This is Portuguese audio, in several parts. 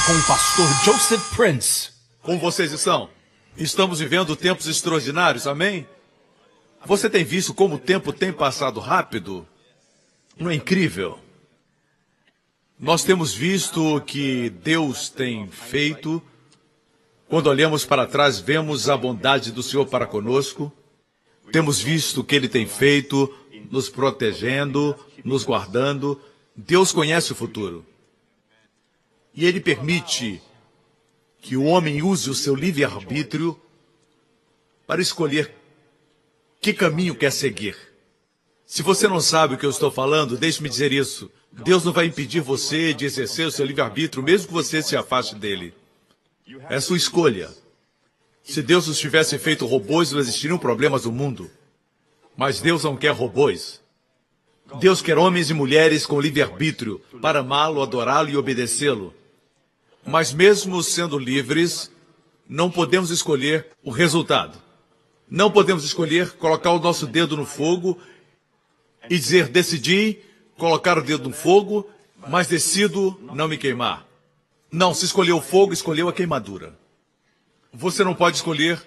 com o pastor Joseph Prince. Como vocês estão? Estamos vivendo tempos extraordinários, amém? Você tem visto como o tempo tem passado rápido? Não é incrível? Nós temos visto o que Deus tem feito. Quando olhamos para trás, vemos a bondade do Senhor para conosco. Temos visto o que Ele tem feito, nos protegendo, nos guardando. Deus conhece o futuro. E Ele permite que o homem use o seu livre-arbítrio para escolher que caminho quer seguir. Se você não sabe o que eu estou falando, deixe-me dizer isso. Deus não vai impedir você de exercer o seu livre-arbítrio, mesmo que você se afaste dele. É sua escolha. Se Deus nos tivesse feito robôs, não existiriam problemas no mundo. Mas Deus não quer robôs. Deus quer homens e mulheres com livre-arbítrio para amá-lo, adorá-lo e obedecê-lo. Mas mesmo sendo livres, não podemos escolher o resultado. Não podemos escolher colocar o nosso dedo no fogo e dizer, decidi colocar o dedo no fogo, mas decido não me queimar. Não, se escolheu o fogo, escolheu a queimadura. Você não pode escolher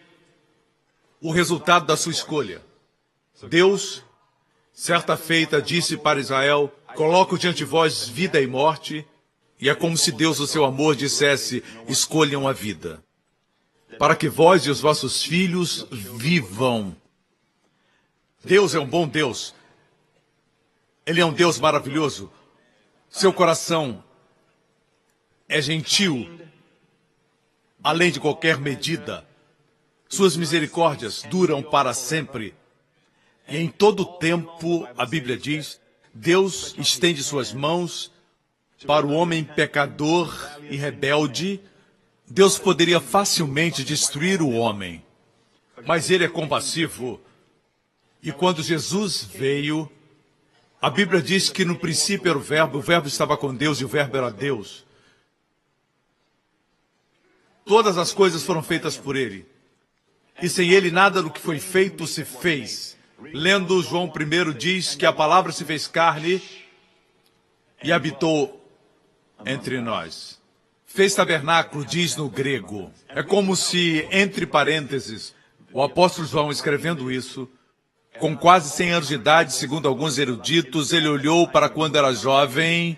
o resultado da sua escolha. Deus, certa feita, disse para Israel, coloco diante de vós vida e morte, e é como se Deus, o seu amor, dissesse, escolham a vida, para que vós e os vossos filhos vivam. Deus é um bom Deus. Ele é um Deus maravilhoso. Seu coração é gentil, além de qualquer medida. Suas misericórdias duram para sempre. E em todo tempo, a Bíblia diz, Deus estende suas mãos para o homem pecador e rebelde. Deus poderia facilmente destruir o homem, mas ele é compassivo. E quando Jesus veio, a Bíblia diz que no princípio era o Verbo estava com Deus e o Verbo era Deus. Todas as coisas foram feitas por ele. E sem ele nada do que foi feito se fez. Lendo João 1 diz que a palavra se fez carne e habitou entre nós. Fez tabernáculo, diz no grego. É como se, entre parênteses, o apóstolo João escrevendo isso, com quase 100 anos de idade, segundo alguns eruditos, ele olhou para quando era jovem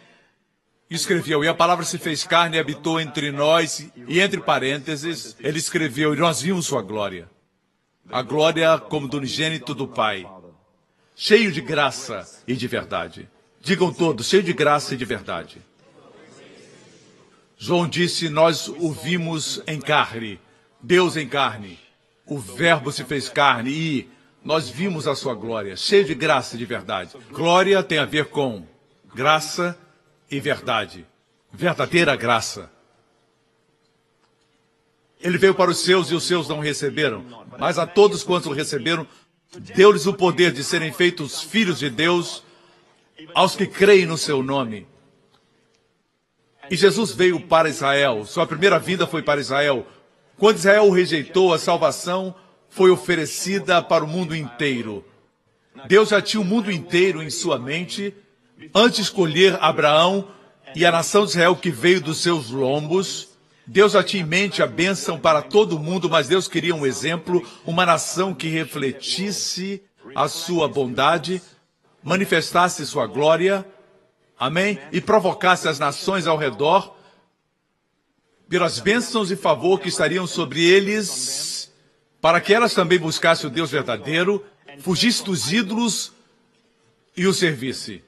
e escreveu, e a palavra se fez carne e habitou entre nós, e entre parênteses, ele escreveu, e nós vimos sua glória. A glória como do unigênito do Pai, cheio de graça e de verdade. Digam todos, cheio de graça e de verdade. João disse, nós o vimos em carne, Deus em carne, o Verbo se fez carne e nós vimos a sua glória, cheio de graça e de verdade. Glória tem a ver com graça e verdade, verdadeira graça. Ele veio para os seus e os seus não receberam, mas a todos quantos o receberam, deu-lhes o poder de serem feitos filhos de Deus, aos que creem no seu nome. E Jesus veio para Israel, sua primeira vinda foi para Israel. Quando Israel o rejeitou, a salvação foi oferecida para o mundo inteiro. Deus já tinha o mundo inteiro em sua mente, antes de escolher Abraão e a nação de Israel que veio dos seus lombos. Deus já tinha em mente a bênção para todo mundo, mas Deus queria um exemplo, uma nação que refletisse a sua bondade, manifestasse sua glória, amém? E provocasse as nações ao redor, pelas bênçãos e favor que estariam sobre eles, para que elas também buscassem o Deus verdadeiro, fugissem dos ídolos e o servissem.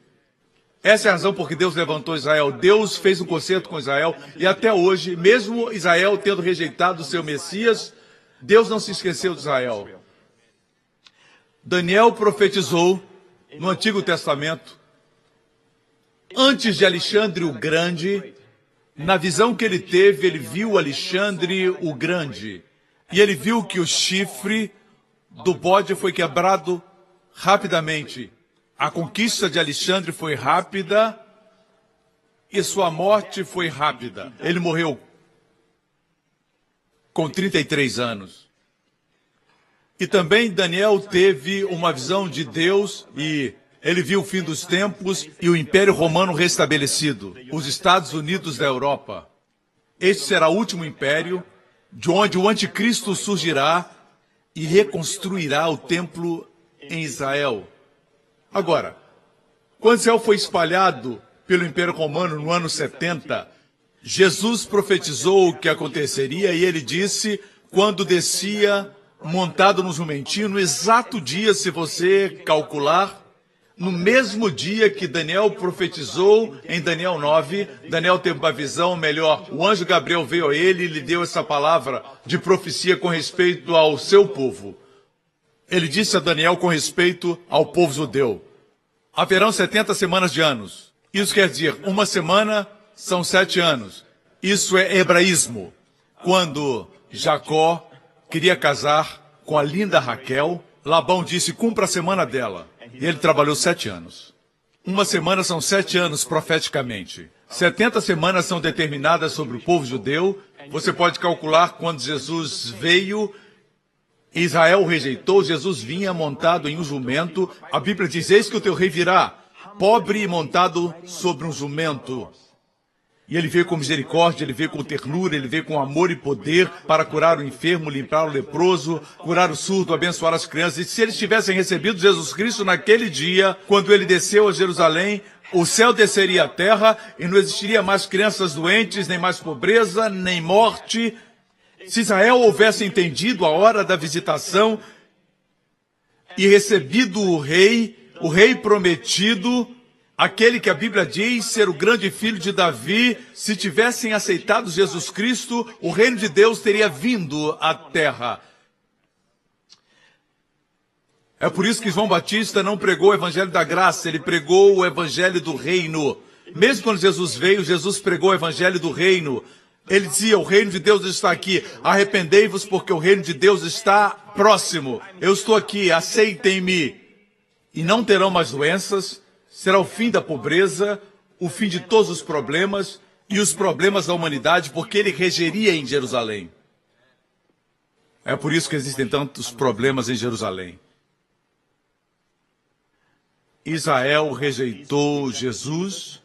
Essa é a razão por que Deus levantou Israel. Deus fez um concerto com Israel e até hoje, mesmo Israel tendo rejeitado o seu Messias, Deus não se esqueceu de Israel. Daniel profetizou no Antigo Testamento, antes de Alexandre o Grande. Na visão que ele teve, ele viu Alexandre o Grande. E ele viu que o chifre do bode foi quebrado rapidamente. A conquista de Alexandre foi rápida e sua morte foi rápida. Ele morreu com 33 anos. E também Daniel teve uma visão de Deus e ele viu o fim dos tempos e o Império Romano restabelecido, os Estados Unidos da Europa. Este será o último império, de onde o anticristo surgirá e reconstruirá o templo em Israel. Agora, quando Israel foi espalhado pelo Império Romano no ano 70, Jesus profetizou o que aconteceria e ele disse, quando descia montado no jumentinho, no exato dia, se você calcular, no mesmo dia que Daniel profetizou em Daniel 9, Daniel teve uma visão, melhor, o anjo Gabriel veio a ele e lhe deu essa palavra de profecia com respeito ao seu povo. Ele disse a Daniel com respeito ao povo judeu: haverão 70 semanas de anos. Isso quer dizer, uma semana são 7 anos. Isso é hebraísmo. Quando Jacó queria casar com a linda Raquel, Labão disse, cumpra a semana dela. E ele trabalhou 7 anos. Uma semana são 7 anos profeticamente. 70 semanas são determinadas sobre o povo judeu. Você pode calcular quando Jesus veio, Israel o rejeitou, Jesus vinha montado em um jumento. A Bíblia diz, eis que o teu rei virá, pobre e montado sobre um jumento. E ele veio com misericórdia, ele veio com ternura, ele veio com amor e poder para curar o enfermo, limpar o leproso, curar o surdo, abençoar as crianças. E se eles tivessem recebido Jesus Cristo naquele dia, quando ele desceu a Jerusalém, o céu desceria à terra e não existiria mais crianças doentes, nem mais pobreza, nem morte. Se Israel houvesse entendido a hora da visitação e recebido o rei prometido, aquele que a Bíblia diz ser o grande filho de Davi, se tivessem aceitado Jesus Cristo, o reino de Deus teria vindo à terra. É por isso que João Batista não pregou o evangelho da graça, ele pregou o evangelho do reino. Mesmo quando Jesus veio, Jesus pregou o evangelho do reino. Ele dizia, o reino de Deus está aqui, arrependei-vos porque o reino de Deus está próximo. Eu estou aqui, aceitem-me. E não terão mais doenças. Será o fim da pobreza, o fim de todos os problemas e os problemas da humanidade, porque ele regeria em Jerusalém. É por isso que existem tantos problemas em Jerusalém. Israel rejeitou Jesus.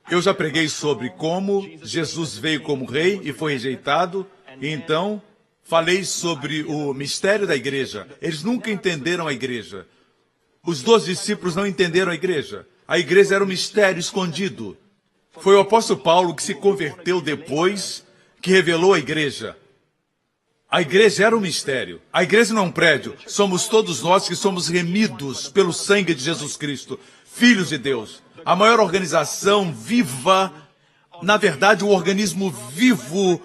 Eu já preguei sobre como Jesus veio como rei e foi rejeitado. E então, falei sobre o mistério da igreja. Eles nunca entenderam a igreja. Os 12 discípulos não entenderam a igreja. A igreja era um mistério escondido. Foi o apóstolo Paulo que se converteu depois, que revelou a igreja. A igreja era um mistério. A igreja não é um prédio. Somos todos nós que somos remidos pelo sangue de Jesus Cristo, filhos de Deus. A maior organização viva, na verdade, um organismo vivo,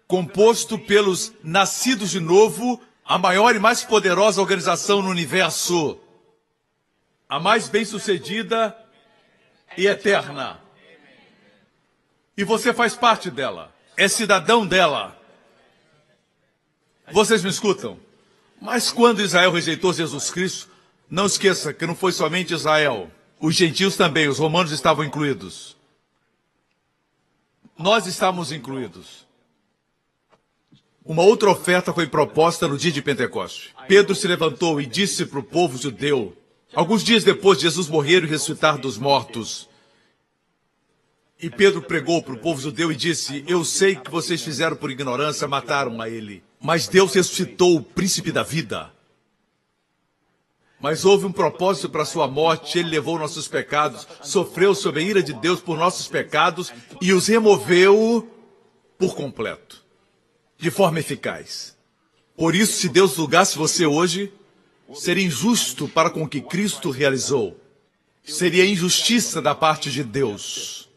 composto pelos nascidos de novo, a maior e mais poderosa organização no universo. A mais bem-sucedida e eterna. E você faz parte dela. É cidadão dela. Vocês me escutam? Mas quando Israel rejeitou Jesus Cristo, não esqueça que não foi somente Israel. Os gentios também, os romanos estavam incluídos. Nós estávamos incluídos. Uma outra oferta foi proposta no dia de Pentecoste. Pedro se levantou e disse para o povo judeu, alguns dias depois de Jesus morrer e ressuscitar dos mortos. E Pedro pregou para o povo judeu e disse, eu sei que vocês fizeram por ignorância, mataram a ele. Mas Deus ressuscitou o príncipe da vida. Mas houve um propósito para a sua morte, ele levou nossos pecados, sofreu sob a ira de Deus por nossos pecados e os removeu por completo, de forma eficaz. Por isso, se Deus julgasse você hoje, seria injusto para com o que Cristo realizou. Seria injustiça da parte de Deus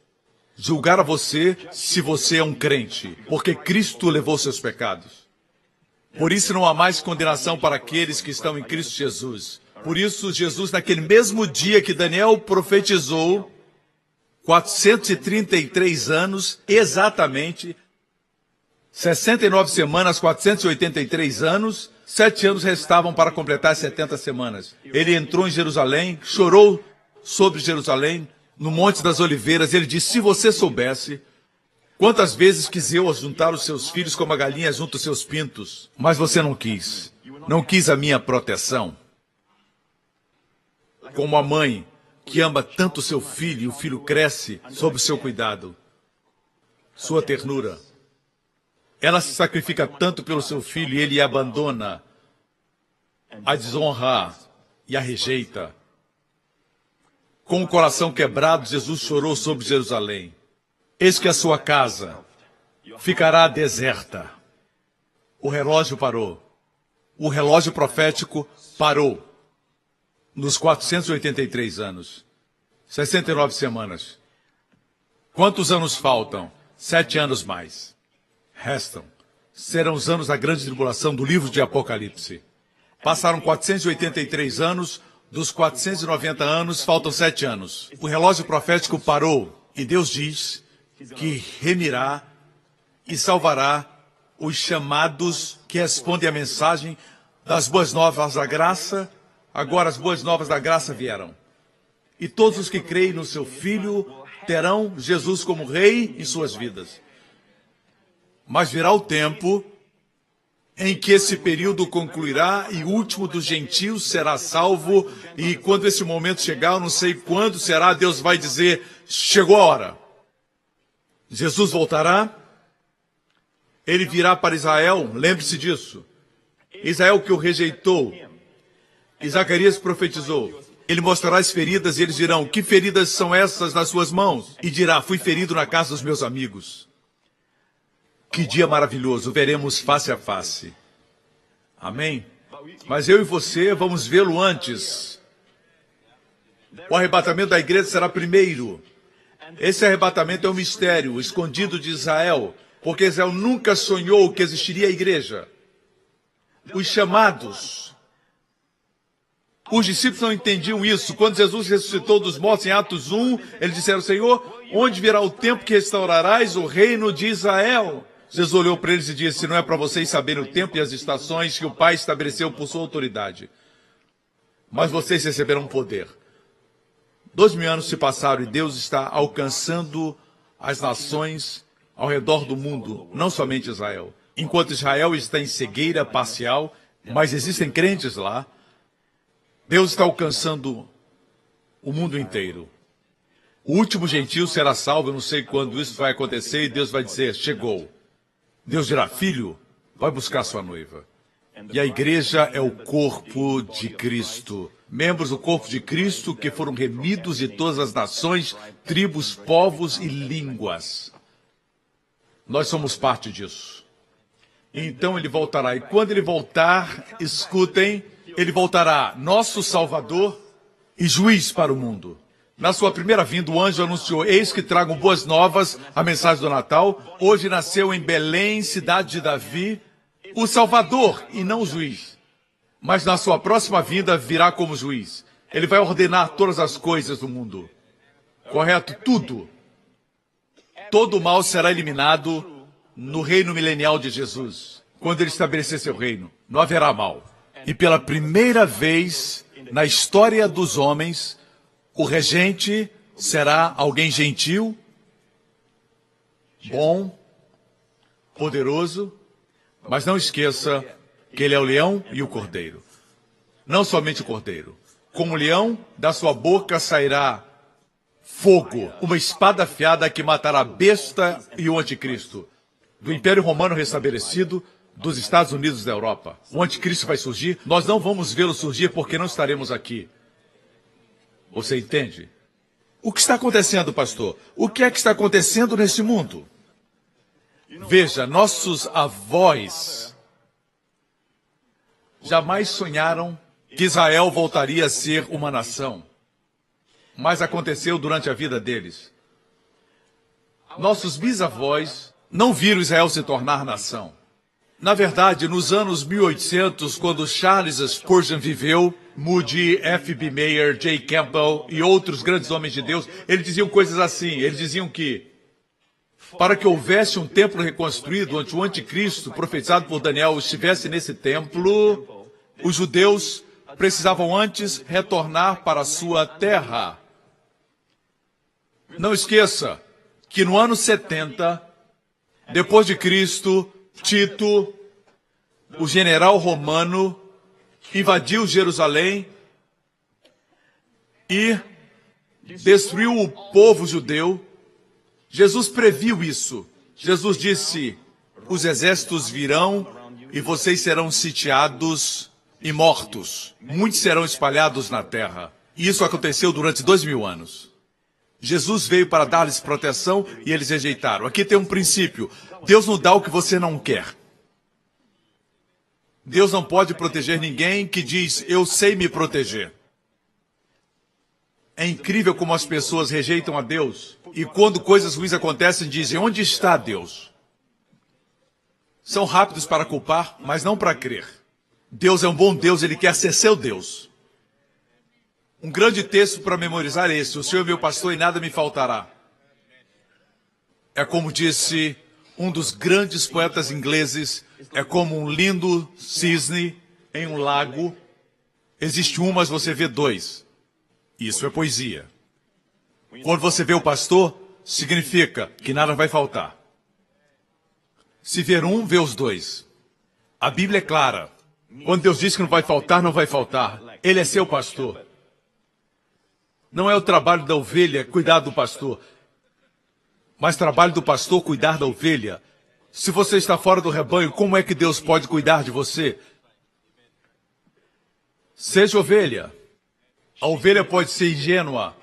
julgar a você se você é um crente, porque Cristo levou seus pecados. Por isso não há mais condenação para aqueles que estão em Cristo Jesus. Por isso, Jesus, naquele mesmo dia que Daniel profetizou, 433 anos, exatamente, 69 semanas, 483 anos, 7 anos restavam para completar 70 semanas. Ele entrou em Jerusalém, chorou sobre Jerusalém, no Monte das Oliveiras. Ele disse, se você soubesse quantas vezes quis eu juntar os seus filhos como a galinha junta os seus pintos, mas você não quis. Não quis a minha proteção. Como a mãe que ama tanto seu filho e o filho cresce sob o seu cuidado. sua ternura. Ela se sacrifica tanto pelo seu filho e ele a abandona, a desonra e a rejeita. Com o coração quebrado, Jesus chorou sobre Jerusalém. Eis que a sua casa ficará deserta. O relógio parou. O relógio profético parou. Nos 483 anos. 69 semanas. Quantos anos faltam? 7 anos mais. Restam. Serão os anos da grande tribulação do livro de Apocalipse. Passaram 483 anos, dos 490 anos, faltam 7 anos. O relógio profético parou, e Deus diz que remirá e salvará os chamados que respondem à mensagem das boas novas da graça. Agora as boas novas da graça vieram. E todos os que creem no seu Filho terão Jesus como Rei em suas vidas. Mas virá o tempo em que esse período concluirá e o último dos gentios será salvo. E quando esse momento chegar, eu não sei quando será, Deus vai dizer, chegou a hora. Jesus voltará, ele virá para Israel, lembre-se disso. Israel que o rejeitou. E Zacarias profetizou, ele mostrará as feridas e eles dirão, que feridas são essas nas suas mãos? E dirá, fui ferido na casa dos meus amigos. Que dia maravilhoso, veremos face a face. Amém? Mas eu e você vamos vê-lo antes. O arrebatamento da igreja será primeiro. Esse arrebatamento é um mistério escondido de Israel, porque Israel nunca sonhou que existiria a igreja. Os chamados. Os discípulos não entendiam isso. Quando Jesus ressuscitou dos mortos em Atos 1, eles disseram, Senhor, onde virá o tempo que restaurarás o reino de Israel? Jesus olhou para eles e disse, não é para vocês saberem o tempo e as estações que o Pai estabeleceu por sua autoridade. Mas vocês receberão poder. 2000 anos se passaram e Deus está alcançando as nações ao redor do mundo, não somente Israel. Enquanto Israel está em cegueira parcial, mas existem crentes lá, Deus está alcançando o mundo inteiro. O último gentio será salvo, eu não sei quando isso vai acontecer, e Deus vai dizer, chegou. Deus dirá, filho, vai buscar sua noiva. E a igreja é o corpo de Cristo. Membros do corpo de Cristo que foram remidos de todas as nações, tribos, povos e línguas. Nós somos parte disso. Então ele voltará. E quando ele voltar, escutem, ele voltará nosso Salvador e juiz para o mundo. Na sua primeira vinda, o anjo anunciou, eis que tragam boas novas, a mensagem do Natal. Hoje nasceu em Belém, cidade de Davi, o Salvador e não o juiz. Mas na sua próxima vinda virá como juiz. Ele vai ordenar todas as coisas do mundo. Correto? Tudo. Todo o mal será eliminado no reino milenial de Jesus. Quando ele estabelecer seu reino, não haverá mal. E pela primeira vez na história dos homens, o regente será alguém gentil, bom, poderoso, mas não esqueça que ele é o leão e o cordeiro. Não somente o cordeiro. Como leão, da sua boca sairá fogo, uma espada afiada que matará a besta e o anticristo. Do Império Romano restabelecido, dos Estados Unidos da Europa. O anticristo vai surgir, nós não vamos vê-lo surgir porque não estaremos aqui. Você entende? O que está acontecendo, pastor? O que é que está acontecendo nesse mundo? Veja, nossos avós jamais sonharam que Israel voltaria a ser uma nação. Mas aconteceu durante a vida deles. Nossos bisavós não viram Israel se tornar nação. Na verdade, nos anos 1800, quando Charles Spurgeon viveu, Moody, F.B. Meyer, J. Campbell e outros grandes homens de Deus, eles diziam coisas assim. Eles diziam que, para que houvesse um templo reconstruído, onde o anticristo, profetizado por Daniel, estivesse nesse templo, os judeus precisavam antes retornar para a sua terra. Não esqueça que no ano 70, depois de Cristo, Tito, o general romano, invadiu Jerusalém e destruiu o povo judeu. Jesus previu isso. Jesus disse, os exércitos virão e vocês serão sitiados e mortos. Muitos serão espalhados na terra. E isso aconteceu durante 2000 anos. Jesus veio para dar-lhes proteção e eles rejeitaram. Aqui tem um princípio. Deus não dá o que você não quer. Deus não pode proteger ninguém que diz, eu sei me proteger. É incrível como as pessoas rejeitam a Deus e quando coisas ruins acontecem dizem, onde está Deus? São rápidos para culpar, mas não para crer. Deus é um bom Deus, Ele quer ser seu Deus. Um grande texto para memorizar é esse, o Senhor é meu pastor e nada me faltará. É como disse um dos grandes poetas ingleses, é como um lindo cisne em um lago. Existe um, mas você vê dois. Isso é poesia. Quando você vê o pastor, significa que nada vai faltar. Se ver um, vê os dois. A Bíblia é clara. Quando Deus diz que não vai faltar, não vai faltar. Ele é seu pastor. Não é o trabalho da ovelha cuidar do pastor, mas trabalho do pastor cuidar da ovelha. Se você está fora do rebanho, como é que Deus pode cuidar de você? Seja ovelha. A ovelha pode ser ingênua,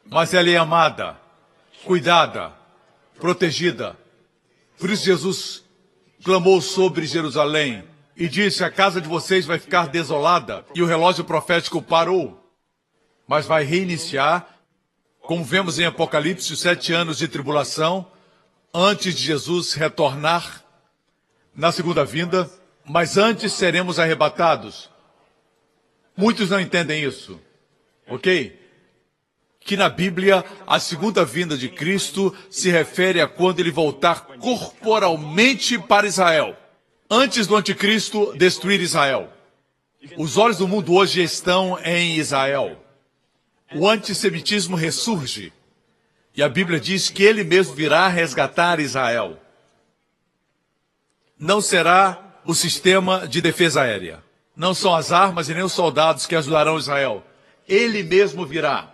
mas ela é amada, cuidada, protegida. Por isso Jesus clamou sobre Jerusalém e disse, a casa de vocês vai ficar desolada. E o relógio profético parou, mas vai reiniciar, como vemos em Apocalipse, os 7 anos de tribulação, antes de Jesus retornar na segunda vinda, mas antes seremos arrebatados. Muitos não entendem isso, ok? Que na Bíblia, a segunda vinda de Cristo se refere a quando ele voltar corporalmente para Israel. Antes do anticristo destruir Israel. Os olhos do mundo hoje estão em Israel. O antissemitismo ressurge. E a Bíblia diz que ele mesmo virá resgatar Israel. Não será o sistema de defesa aérea. Não são as armas e nem os soldados que ajudarão Israel. Ele mesmo virá.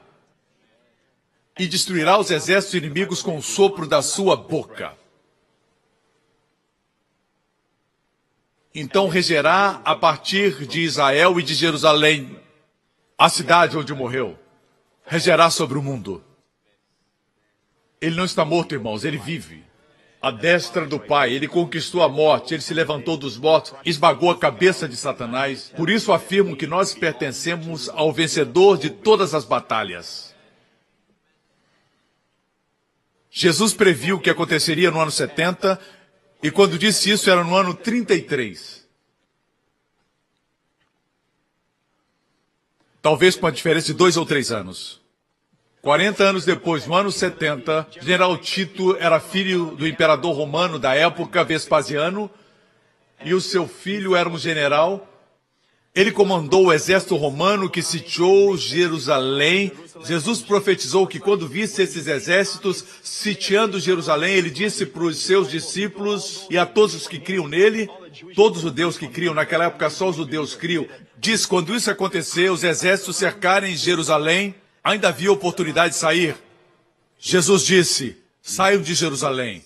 E destruirá os exércitos inimigos com o sopro da sua boca. Então regerá a partir de Israel e de Jerusalém, a cidade onde morreu. Regerá sobre o mundo. Ele não está morto, irmãos, ele vive. A destra do Pai, ele conquistou a morte, ele se levantou dos mortos, esmagou a cabeça de Satanás. Por isso afirmo que nós pertencemos ao vencedor de todas as batalhas. Jesus previu o que aconteceria no ano 70, e quando disse isso era no ano 33. Talvez com a diferença de 2 ou 3 anos. 40 anos depois, no ano 70, General Tito era filho do imperador romano da época, Vespasiano, e o seu filho era um general. Ele comandou o exército romano que sitiou Jerusalém. Jesus profetizou que quando visse esses exércitos sitiando Jerusalém, ele disse para os seus discípulos e a todos os que criam nele, todos os judeus que criam, naquela época só os judeus criam, diz, quando isso acontecer, os exércitos cercarem Jerusalém, ainda havia oportunidade de sair. Jesus disse, saiam de Jerusalém.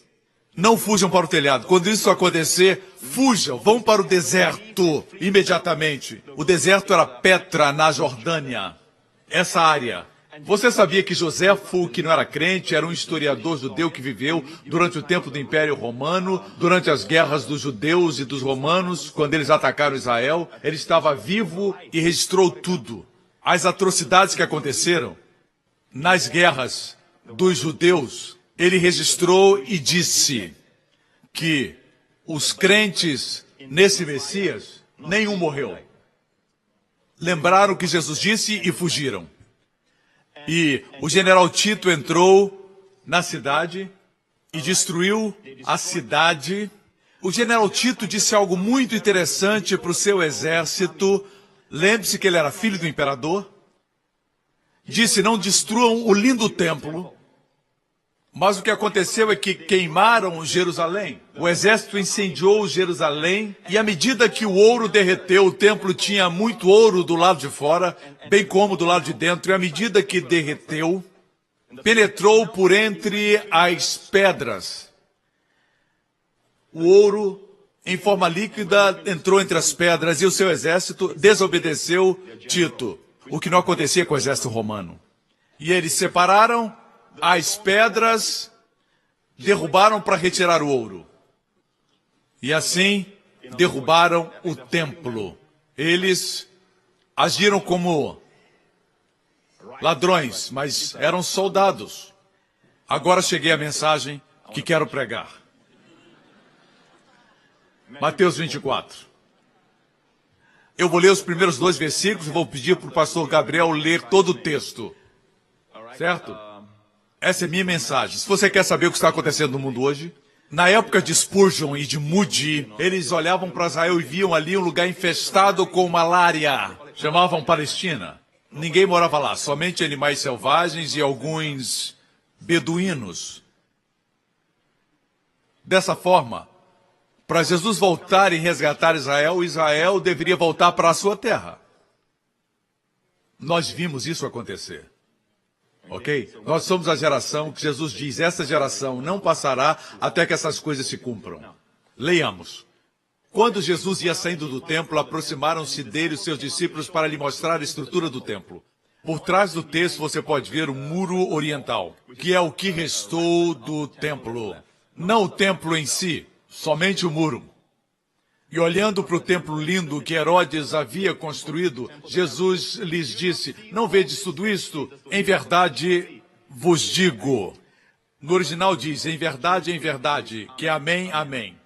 Não fujam para o telhado. Quando isso acontecer, fujam, vão para o deserto imediatamente. O deserto era Petra, na Jordânia. Essa área. Você sabia que Joséfo, que não era crente, era um historiador judeu que viveu durante o tempo do Império Romano, durante as guerras dos judeus e dos romanos, quando eles atacaram Israel? Ele estava vivo e registrou tudo. As atrocidades que aconteceram nas guerras dos judeus, ele registrou e disse que os crentes nesse Messias, nenhum morreu. Lembraram o que Jesus disse e fugiram. E o general Tito entrou na cidade e destruiu a cidade. O general Tito disse algo muito interessante para o seu exército. Lembre-se que ele era filho do imperador. Disse, não destruam o lindo templo. Mas o que aconteceu é que queimaram Jerusalém. O exército incendiou Jerusalém e à medida que o ouro derreteu, o templo tinha muito ouro do lado de fora, bem como do lado de dentro. E à medida que derreteu, penetrou por entre as pedras. O ouro, em forma líquida, entrou entre as pedras e o seu exército desobedeceu Tito, o que não acontecia com o exército romano. E eles separaram as pedras, derrubaram para retirar o ouro. E assim, derrubaram o templo. Eles agiram como ladrões, mas eram soldados. Agora cheguei à mensagem que quero pregar. Mateus 24. Eu vou ler os primeiros 2 versículos e vou pedir para o pastor Gabriel ler todo o texto. Certo? Essa é a minha mensagem. Se você quer saber o que está acontecendo no mundo hoje, na época de Spurgeon e de Moody, eles olhavam para Israel e viam ali um lugar infestado com malária. Chamavam Palestina. Ninguém morava lá, somente animais selvagens e alguns beduínos. Dessa forma, para Jesus voltar e resgatar Israel, Israel deveria voltar para a sua terra. Nós vimos isso acontecer. Ok? Nós somos a geração que Jesus diz, essa geração não passará até que essas coisas se cumpram. Leiamos. Quando Jesus ia saindo do templo, aproximaram-se dele os seus discípulos para lhe mostrar a estrutura do templo. Por trás do texto você pode ver o muro oriental, que é o que restou do templo. Não o templo em si, somente o muro. E olhando para o templo lindo que Herodes havia construído, Jesus lhes disse, não vedes tudo isto? Em verdade vos digo. No original diz, em verdade, que amém, amém.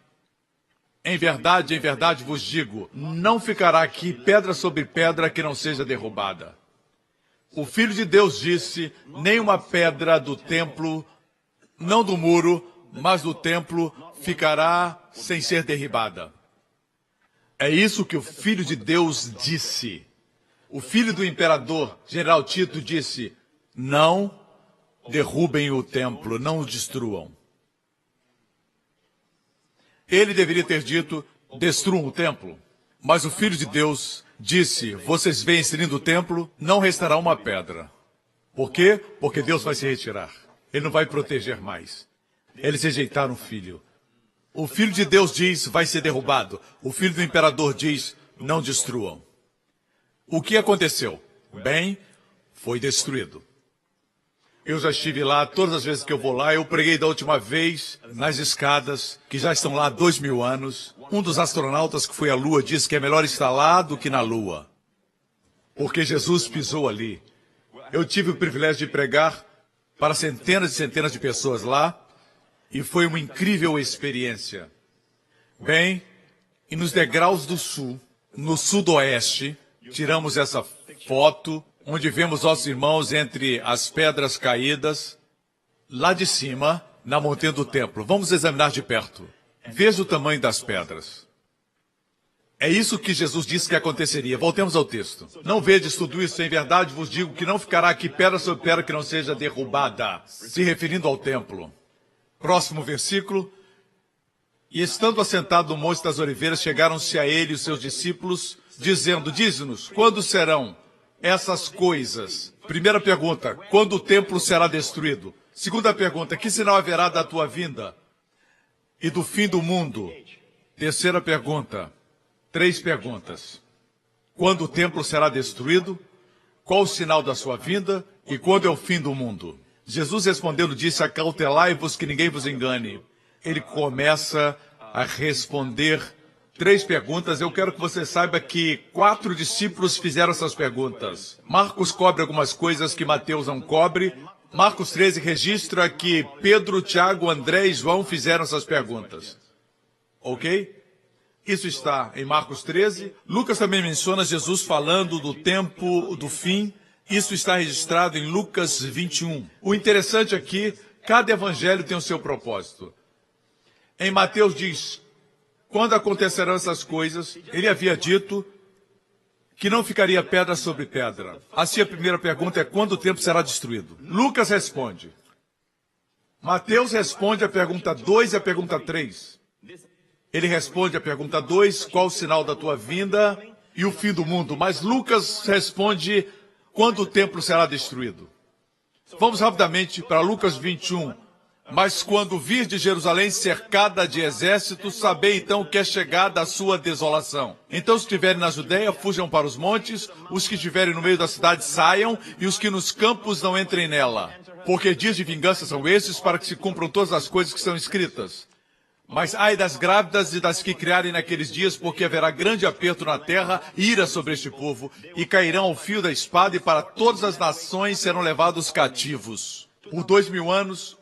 Em verdade vos digo, não ficará aqui pedra sobre pedra que não seja derrubada. O Filho de Deus disse, nem uma pedra do templo, não do muro, mas do templo, ficará sem ser derribada. É isso que o Filho de Deus disse. O filho do imperador, General Tito, disse, não derrubem o templo, não o destruam. Ele deveria ter dito, destruam o templo. Mas o Filho de Deus disse, vocês veem esse lindo templo, não restará uma pedra. Por quê? Porque Deus vai se retirar. Ele não vai proteger mais. Eles rejeitaram o Filho. O Filho de Deus diz, vai ser derrubado. O Filho do imperador diz, não destruam. O que aconteceu? Bem, foi destruído. Eu já estive lá, todas as vezes que eu vou lá, eu preguei da última vez nas escadas, que já estão lá há 2000 anos. Um dos astronautas que foi à Lua disse que é melhor estar lá do que na Lua. Porque Jesus pisou ali. Eu tive o privilégio de pregar para centenas e centenas de pessoas lá, e foi uma incrível experiência. Bem, e nos degraus do sul, no sudoeste, tiramos essa foto, onde vemos nossos irmãos entre as pedras caídas, lá de cima, na montanha do templo. Vamos examinar de perto. Veja o tamanho das pedras. É isso que Jesus disse que aconteceria. Voltemos ao texto. Não vedes tudo isso? Em verdade vos digo que não ficará aqui pedra sobre pedra que não seja derrubada. Se referindo ao templo. Próximo versículo. E estando assentado no Monte das Oliveiras, chegaram-se a ele os seus discípulos, dizendo, dize-nos, quando serão essas coisas? Primeira pergunta, quando o templo será destruído? Segunda pergunta, que sinal haverá da tua vinda e do fim do mundo? Terceira pergunta, 3 perguntas. Quando o templo será destruído? Qual o sinal da sua vinda? E quando é o fim do mundo? Jesus respondendo disse, acautelai-vos que ninguém vos engane. Ele começa a responder 3 perguntas. Eu quero que você saiba que 4 discípulos fizeram essas perguntas. Marcos cobre algumas coisas que Mateus não cobre. Marcos 13 registra que Pedro, Tiago, André e João fizeram essas perguntas. Ok? Isso está em Marcos 13. Lucas também menciona Jesus falando do tempo do fim. Isso está registrado em Lucas 21. O interessante aqui, cada evangelho tem o seu propósito. Em Mateus diz, quando acontecerão essas coisas, ele havia dito que não ficaria pedra sobre pedra. Assim a primeira pergunta é, quando o templo será destruído? Lucas responde. Mateus responde a pergunta 2 e a pergunta 3. Ele responde a pergunta 2, qual o sinal da tua vinda e o fim do mundo? Mas Lucas responde, quando o templo será destruído? Vamos rapidamente para Lucas 21. Mas quando vir de Jerusalém cercada de exércitos, sabei então que é chegada a sua desolação. Então, se estiverem na Judéia, fujam para os montes, os que estiverem no meio da cidade saiam, e os que nos campos não entrem nela. Porque dias de vingança são estes, para que se cumpram todas as coisas que são escritas. Mas ai das grávidas e das que criarem naqueles dias, porque haverá grande aperto na terra, ira sobre este povo, e cairão ao fio da espada, e para todas as nações serão levados cativos. Por 2000 anos,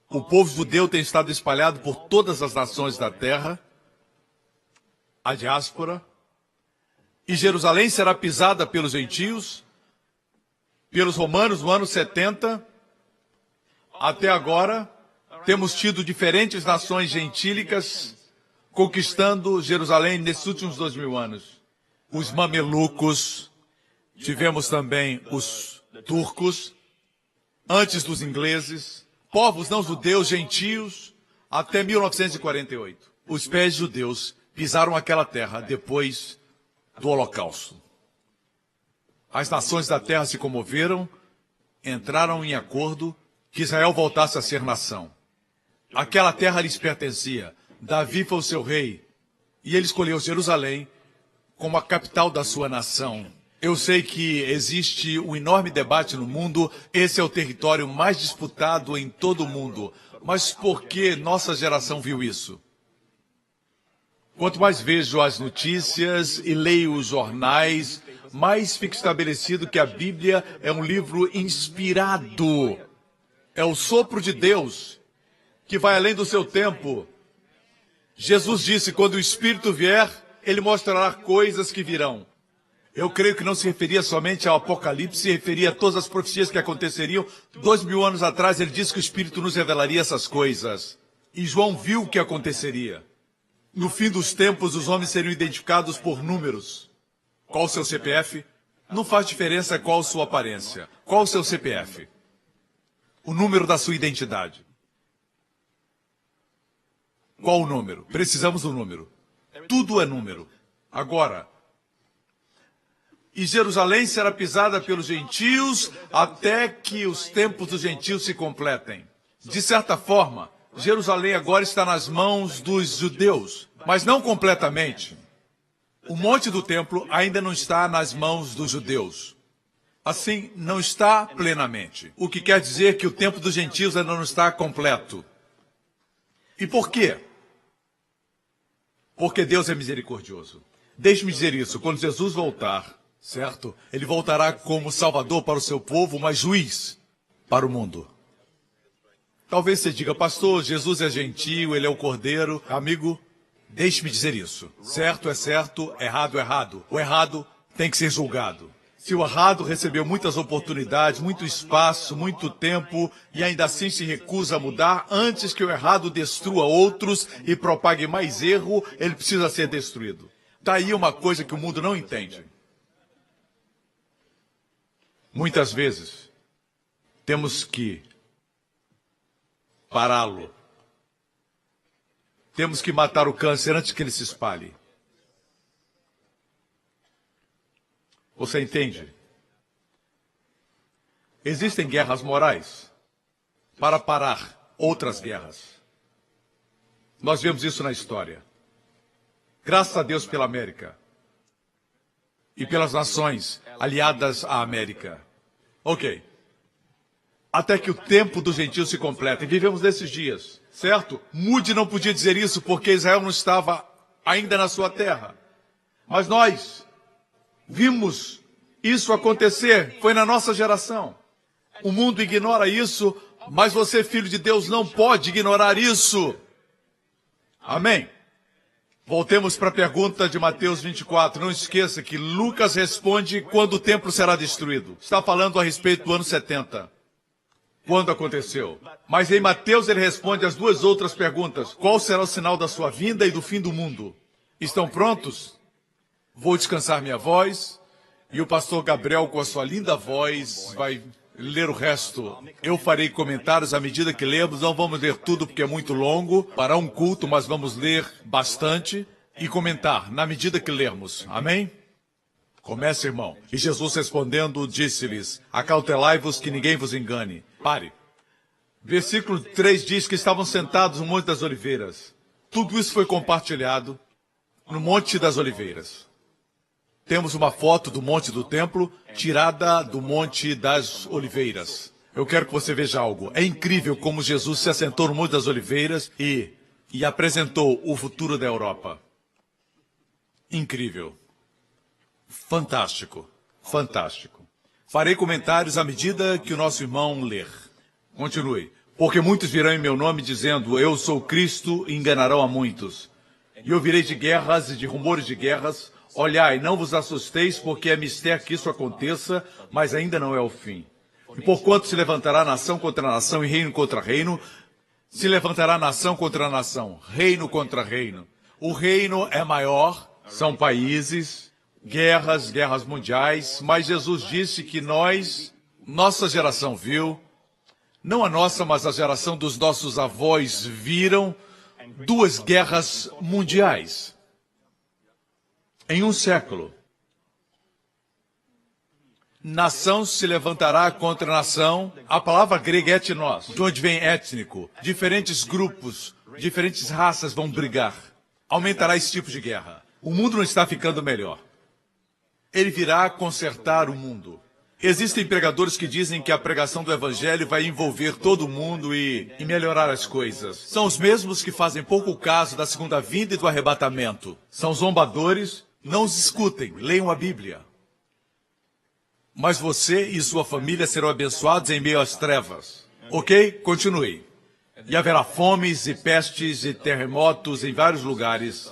o povo judeu tem estado espalhado por todas as nações da terra, a diáspora, e Jerusalém será pisada pelos gentios, pelos romanos no ano 70. Até agora, temos tido diferentes nações gentílicas conquistando Jerusalém nesses últimos 2000 anos. Os mamelucos, tivemos também os turcos, antes dos ingleses, povos não judeus, gentios, até 1948. Os pés judeus pisaram aquela terra depois do Holocausto. As nações da terra se comoveram, entraram em acordo que Israel voltasse a ser nação. Aquela terra lhes pertencia. Davi foi o seu rei, e ele escolheu Jerusalém como a capital da sua nação. Eu sei que existe um enorme debate no mundo, esse é o território mais disputado em todo o mundo. Mas por que nossa geração viu isso? Quanto mais vejo as notícias e leio os jornais, mais fica estabelecido que a Bíblia é um livro inspirado. É o sopro de Deus, que vai além do seu tempo. Jesus disse, quando o Espírito vier, ele mostrará coisas que virão. Eu creio que não se referia somente ao Apocalipse, se referia a todas as profecias que aconteceriam. 2000 anos atrás, ele disse que o Espírito nos revelaria essas coisas. E João viu o que aconteceria. No fim dos tempos, os homens seriam identificados por números. Qual o seu CPF? Não faz diferença qual sua aparência. Qual o seu CPF? O número da sua identidade. Qual o número? Precisamos do número. Tudo é número. Agora, e Jerusalém será pisada pelos gentios até que os tempos dos gentios se completem. De certa forma, Jerusalém agora está nas mãos dos judeus, mas não completamente. O monte do templo ainda não está nas mãos dos judeus. Assim, não está plenamente. O que quer dizer que o tempo dos gentios ainda não está completo. E por quê? Porque Deus é misericordioso. Deixe-me dizer isso, quando Jesus voltar, certo? Ele voltará como Salvador para o seu povo, mas juiz para o mundo. Talvez você diga, pastor, Jesus é gentil, ele é o Cordeiro. Amigo, deixe-me dizer isso. Certo é certo, errado é errado. O errado tem que ser julgado. Se o errado recebeu muitas oportunidades, muito espaço, muito tempo, e ainda assim se recusa a mudar, antes que o errado destrua outros e propague mais erro, ele precisa ser destruído. Está aí uma coisa que o mundo não entende. Muitas vezes, temos que pará-lo. Temos que matar o câncer antes que ele se espalhe. Você entende? Existem guerras morais para parar outras guerras. Nós vemos isso na história. Graças a Deus pela América e pelas nações aliadas à América. Ok. Até que o tempo dos gentios se complete. E vivemos nesses dias, certo? Moody não podia dizer isso porque Israel não estava ainda na sua terra. Mas nós vimos isso acontecer. Foi na nossa geração. O mundo ignora isso, mas você, filho de Deus, não pode ignorar isso. Amém? Voltemos para a pergunta de Mateus 24. Não esqueça que Lucas responde quando o templo será destruído. Está falando a respeito do ano 70. Quando aconteceu? Mas em Mateus ele responde as duas outras perguntas. Qual será o sinal da sua vinda e do fim do mundo? Estão prontos? Vou descansar minha voz e o pastor Gabriel, com a sua linda voz, vai ler o resto. Eu farei comentários à medida que lemos. Não vamos ler tudo porque é muito longo para um culto, mas vamos ler bastante e comentar na medida que lermos. Amém? Comece, irmão. E Jesus respondendo, disse-lhes, acautelai-vos que ninguém vos engane. Pare. Versículo 3 diz que estavam sentados no Monte das Oliveiras. Tudo isso foi compartilhado no Monte das Oliveiras. Temos uma foto do Monte do Templo, tirada do Monte das Oliveiras. Eu quero que você veja algo. É incrível como Jesus se assentou no Monte das Oliveiras e apresentou o futuro da Europa. Incrível. Fantástico. Fantástico. Farei comentários à medida que o nosso irmão ler. Continue. Porque muitos virão em meu nome dizendo, eu sou Cristo, e enganarão a muitos. E ouvirei de guerras e de rumores de guerras. Olhai, não vos assusteis, porque é mister que isso aconteça, mas ainda não é o fim. E porquanto se levantará nação contra nação e reino contra reino, se levantará nação contra nação, reino contra reino. O reino é maior, são países, guerras mundiais, mas Jesus disse que nossa geração viu, não a nossa, mas a geração dos nossos avós viram 2 guerras mundiais em um século. Nação se levantará contra nação. A palavra grega é etnos, de onde vem étnico. Diferentes grupos, diferentes raças vão brigar. Aumentará esse tipo de guerra. O mundo não está ficando melhor. Ele virá consertar o mundo. Existem pregadores que dizem que a pregação do evangelho vai envolver todo mundo e melhorar as coisas. São os mesmos que fazem pouco caso da segunda vinda e do arrebatamento. São zombadores, não os escutem, leiam a Bíblia. Mas você e sua família serão abençoados em meio às trevas. Ok? Continue. E haverá fomes e pestes e terremotos em vários lugares.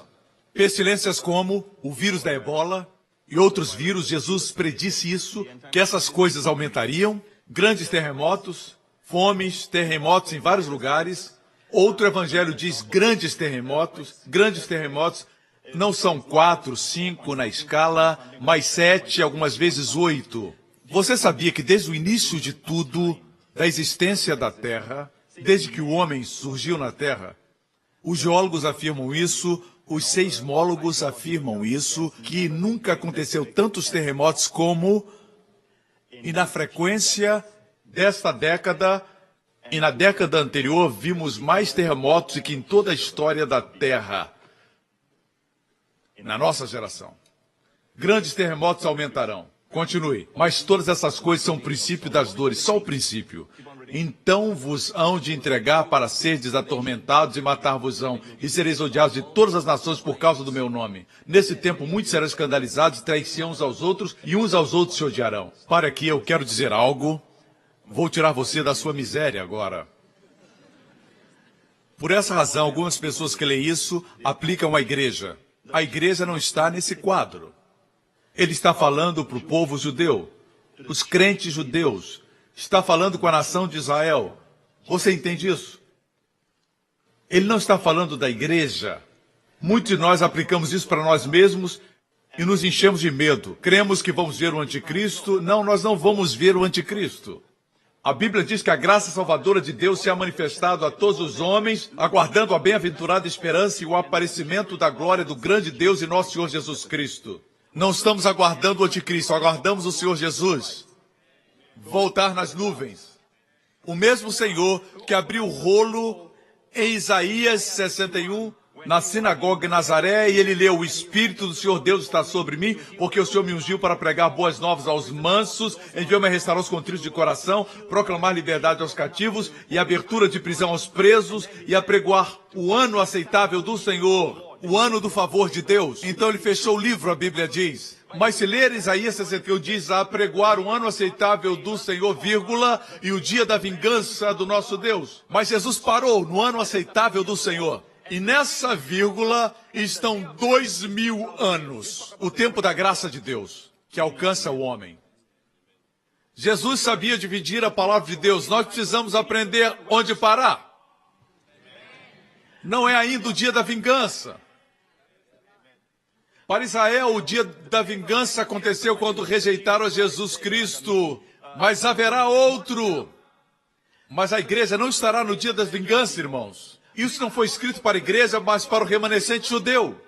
Pestilências como o vírus da ebola e outros vírus. Jesus predisse isso, que essas coisas aumentariam. Grandes terremotos, fomes, terremotos em vários lugares. Outro evangelho diz grandes terremotos. Grandes terremotos não são 4, 5 na escala, mas 7, algumas vezes 8. Você sabia que desde o início de tudo, da existência da Terra, desde que o homem surgiu na Terra, os geólogos afirmam isso, os seismólogos afirmam isso, que nunca aconteceu tantos terremotos como, e na frequência desta década, e na década anterior, vimos mais terremotos do que em toda a história da Terra. Na nossa geração. Grandes terremotos aumentarão. Continue. Mas todas essas coisas são o princípio das dores, só o princípio. Então vos hão de entregar para serdes atormentados e matar-vos-ão, e sereis odiados de todas as nações por causa do meu nome. Nesse tempo muitos serão escandalizados e trair-se uns aos outros, e uns aos outros se odiarão. Para aqui eu quero dizer algo. Vou tirar você da sua miséria agora. Por essa razão, algumas pessoas que leem isso aplicam à igreja. A igreja não está nesse quadro. Ele está falando para o povo judeu, os crentes judeus. Está falando com a nação de Israel. Você entende isso? Ele não está falando da igreja. Muitos de nós aplicamos isso para nós mesmos e nos enchemos de medo. Cremos que vamos ver o anticristo. Não, nós não vamos ver o anticristo. A Bíblia diz que a graça salvadora de Deus se ha manifestado a todos os homens, aguardando a bem-aventurada esperança e o aparecimento da glória do grande Deus e nosso Senhor Jesus Cristo. Não estamos aguardando o anticristo, aguardamos o Senhor Jesus voltar nas nuvens. O mesmo Senhor que abriu o rolo em Isaías 61, na sinagoga em Nazaré, e ele leu, o Espírito do Senhor Deus está sobre mim, porque o Senhor me ungiu para pregar boas novas aos mansos, enviou-me a restaurar os contritos de coração, proclamar liberdade aos cativos e abertura de prisão aos presos, e apregoar o ano aceitável do Senhor, o ano do favor de Deus. Então ele fechou o livro, a Bíblia diz. Mas se ler Isaías 61, diz a apregoar o ano aceitável do Senhor, vírgula, e o dia da vingança do nosso Deus. Mas Jesus parou no ano aceitável do Senhor. E nessa vírgula estão 2000 anos, o tempo da graça de Deus, que alcança o homem. Jesus sabia dividir a palavra de Deus. Nós precisamos aprender onde parar. Não é ainda o dia da vingança. Para Israel, o dia da vingança aconteceu quando rejeitaram a Jesus Cristo. Mas haverá outro. Mas a igreja não estará no dia da vingança, irmãos. Isso não foi escrito para a igreja, mas para o remanescente judeu.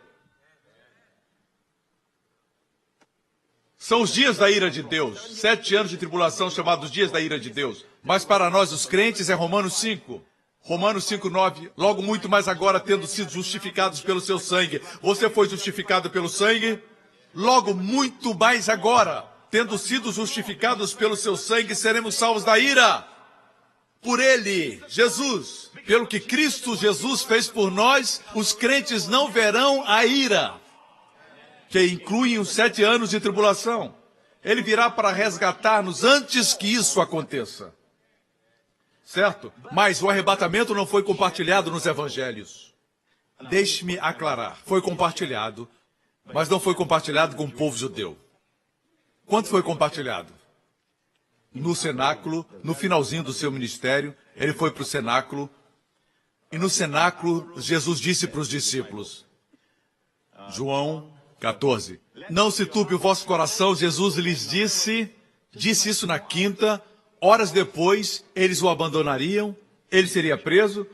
São os dias da ira de Deus. 7 anos de tribulação chamados dias da ira de Deus. Mas para nós, os crentes, é Romanos 5. Romanos 5:9. Logo muito mais agora, tendo sido justificados pelo seu sangue. Você foi justificado pelo sangue? Logo muito mais agora, tendo sido justificados pelo seu sangue, seremos salvos da ira. Por ele, Jesus. Pelo que Cristo Jesus fez por nós, os crentes não verão a ira, que incluem os 7 anos de tribulação. Ele virá para resgatar-nos antes que isso aconteça. Certo? Mas o arrebatamento não foi compartilhado nos evangelhos. Deixe-me aclarar. Foi compartilhado, mas não foi compartilhado com o povo judeu. Quanto foi compartilhado? No cenáculo, no finalzinho do seu ministério, ele foi para o cenáculo. E no cenáculo, Jesus disse para os discípulos, João 14. Não se turbe o vosso coração, Jesus lhes disse isso na quinta. Horas depois, eles o abandonariam, ele seria preso,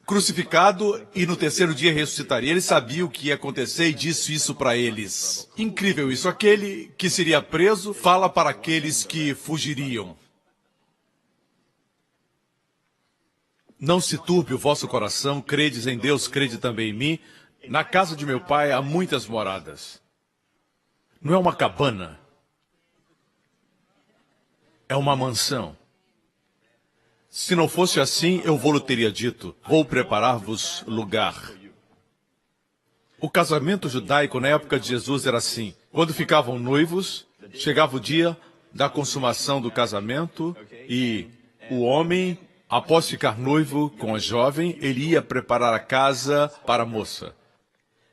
crucificado e no terceiro dia ressuscitaria. Ele sabia o que ia acontecer e disse isso para eles. Incrível isso. Aquele que seria preso fala para aqueles que fugiriam. Não se turbe o vosso coração, credes em Deus, crede também em mim. Na casa de meu pai há muitas moradas. Não é uma cabana. É uma mansão. Se não fosse assim, eu vou-lhe teria dito, vou preparar-vos lugar. O casamento judaico na época de Jesus era assim. Quando ficavam noivos, chegava o dia da consumação do casamento e o homem, após ficar noivo com a jovem, ele ia preparar a casa para a moça.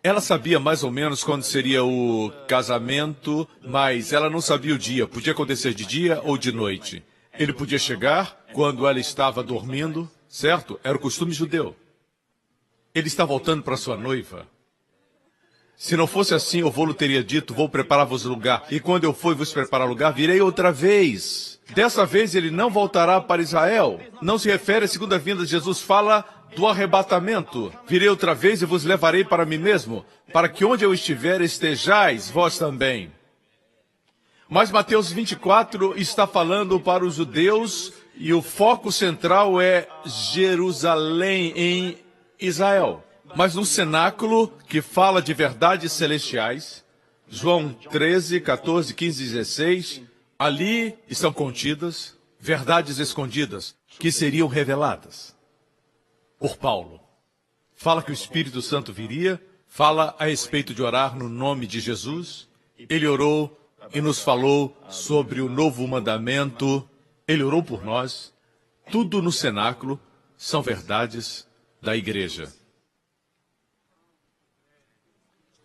Ela sabia mais ou menos quando seria o casamento, mas ela não sabia o dia. Podia acontecer de dia ou de noite. Ele podia chegar quando ela estava dormindo, certo? Era o costume judeu. Ele está voltando para sua noiva. Se não fosse assim, eu vou-lhe teria dito, vou preparar-vos lugar. E quando eu for vos preparar lugar, virei outra vez. Dessa vez ele não voltará para Israel. Não se refere à segunda vinda de Jesus, fala do arrebatamento. Virei outra vez e vos levarei para mim mesmo, para que onde eu estiver estejais vós também. Mas Mateus 24 está falando para os judeus e o foco central é Jerusalém, em Israel. Mas no cenáculo, que fala de verdades celestiais, João 13, 14, 15 e 16, ali estão contidas verdades escondidas que seriam reveladas por Paulo. Fala que o Espírito Santo viria, fala a respeito de orar no nome de Jesus. Ele orou e nos falou sobre o novo mandamento. Ele orou por nós. Tudo no cenáculo são verdades da igreja.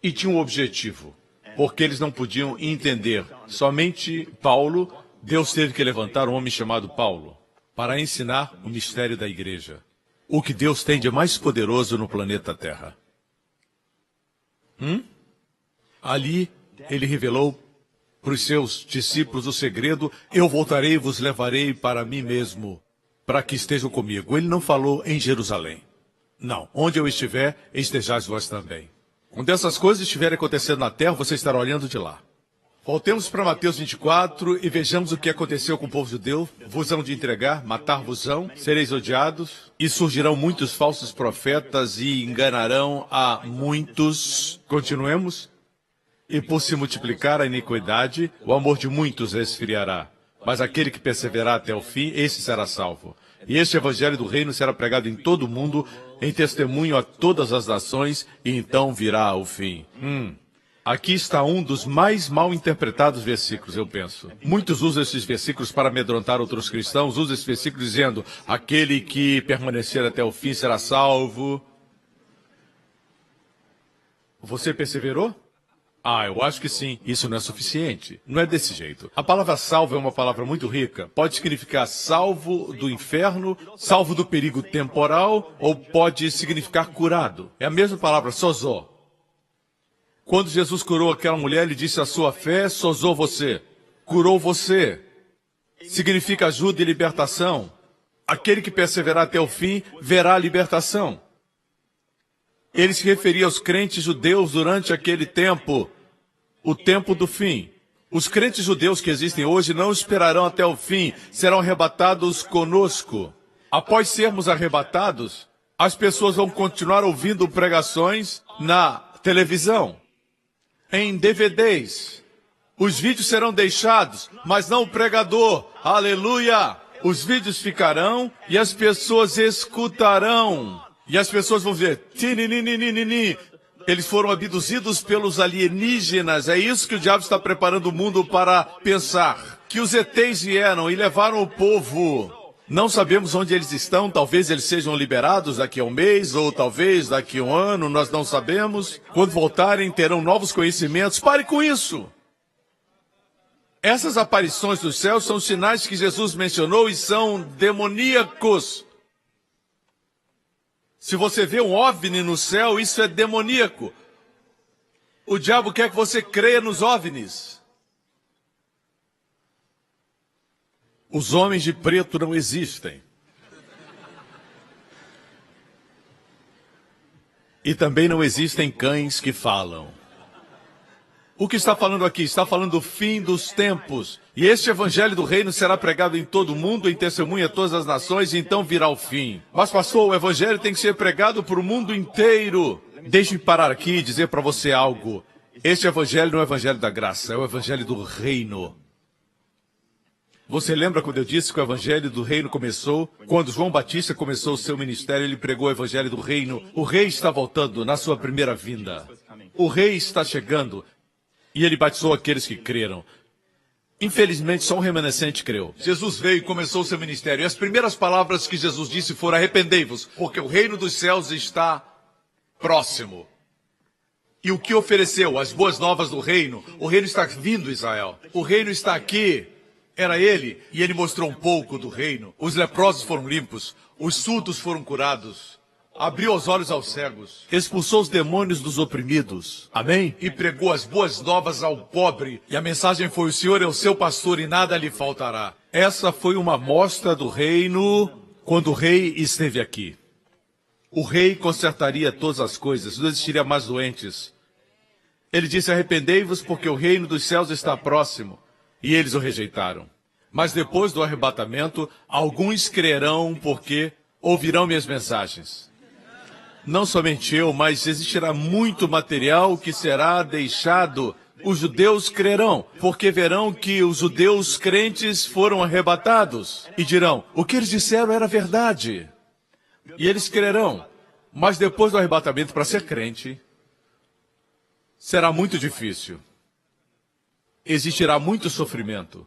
E tinha um objetivo, porque eles não podiam entender. Somente Paulo, Deus teve que levantar um homem chamado Paulo para ensinar o mistério da igreja. O que Deus tem de mais poderoso no planeta Terra. Ali, ele revelou para os seus discípulos o segredo, eu voltarei e vos levarei para mim mesmo, para que estejam comigo. Ele não falou em Jerusalém. Não, onde eu estiver, estejais vós também. Quando essas coisas estiverem acontecendo na terra, você estará olhando de lá. Voltemos para Mateus 24 e vejamos o que aconteceu com o povo judeu. Vos hão de entregar, matar-vos-ão, sereis odiados, e surgirão muitos falsos profetas e enganarão a muitos. Continuemos. E por se multiplicar a iniquidade, o amor de muitos esfriará. Mas aquele que perseverar até o fim, esse será salvo. E este evangelho do reino será pregado em todo o mundo, em testemunho a todas as nações, e então virá o fim. Aqui está um dos mais mal interpretados versículos, eu penso. Muitos usam esses versículos para amedrontar outros cristãos, usam esse versículo dizendo, aquele que permanecer até o fim será salvo. Você perseverou? Eu acho que sim. Isso não é suficiente. Não é desse jeito. A palavra salvo é uma palavra muito rica. Pode significar salvo do inferno, salvo do perigo temporal, ou pode significar curado. É a mesma palavra, sozó. Quando Jesus curou aquela mulher, ele disse, a sua fé sozou você, curou você. Significa ajuda e libertação. Aquele que perseverar até o fim, verá a libertação. Ele se referia aos crentes judeus durante aquele tempo, o tempo do fim. Os crentes judeus que existem hoje não esperarão até o fim, serão arrebatados conosco. Após sermos arrebatados, as pessoas vão continuar ouvindo pregações na televisão, em DVDs. Os vídeos serão deixados, mas não o pregador. Aleluia! Os vídeos ficarão e as pessoas escutarão. E as pessoas vão dizer, tinininini. Eles foram abduzidos pelos alienígenas. É isso que o diabo está preparando o mundo para pensar. Que os ETs vieram e levaram o povo. Não sabemos onde eles estão. Talvez eles sejam liberados daqui a um mês, ou talvez daqui a um ano, nós não sabemos. Quando voltarem, terão novos conhecimentos. Pare com isso. Essas aparições dos céus são sinais que Jesus mencionou e são demoníacos. Se você vê um OVNI no céu, isso é demoníaco. O diabo quer que você creia nos OVNIs. Os homens de preto não existem. E também não existem cães que falam. O que está falando aqui? Está falando do fim dos tempos. E este evangelho do reino será pregado em todo o mundo, em testemunha a todas as nações, e então virá o fim. Mas, pastor, o evangelho tem que ser pregado para o mundo inteiro. Deixe-me parar aqui e dizer para você algo. Este evangelho não é o evangelho da graça, é o evangelho do reino. Você lembra quando eu disse que o evangelho do reino começou? Quando João Batista começou o seu ministério, ele pregou o evangelho do reino. O rei está voltando na sua primeira vinda. O rei está chegando. E ele batizou aqueles que creram. Infelizmente, só um remanescente creu. Jesus veio e começou o seu ministério. E as primeiras palavras que Jesus disse foram: arrependei-vos, porque o reino dos céus está próximo. E o que ofereceu? As boas novas do reino. O reino está vindo, Israel. O reino está aqui. Era ele. E ele mostrou um pouco do reino. Os leprosos foram limpos. Os surdos foram curados. Abriu os olhos aos cegos, expulsou os demônios dos oprimidos, amém? E pregou as boas novas ao pobre, e a mensagem foi: o Senhor é o seu pastor e nada lhe faltará. Essa foi uma amostra do reino quando o rei esteve aqui. O rei consertaria todas as coisas, não existiria mais doentes. Ele disse: arrependei-vos, porque o reino dos céus está próximo. E eles o rejeitaram. Mas depois do arrebatamento, alguns crerão porque ouvirão minhas mensagens. Não somente eu, mas existirá muito material que será deixado. Os judeus crerão, porque verão que os judeus crentes foram arrebatados. E dirão: o que eles disseram era verdade. E eles crerão. Mas depois do arrebatamento, para ser crente, será muito difícil. Existirá muito sofrimento.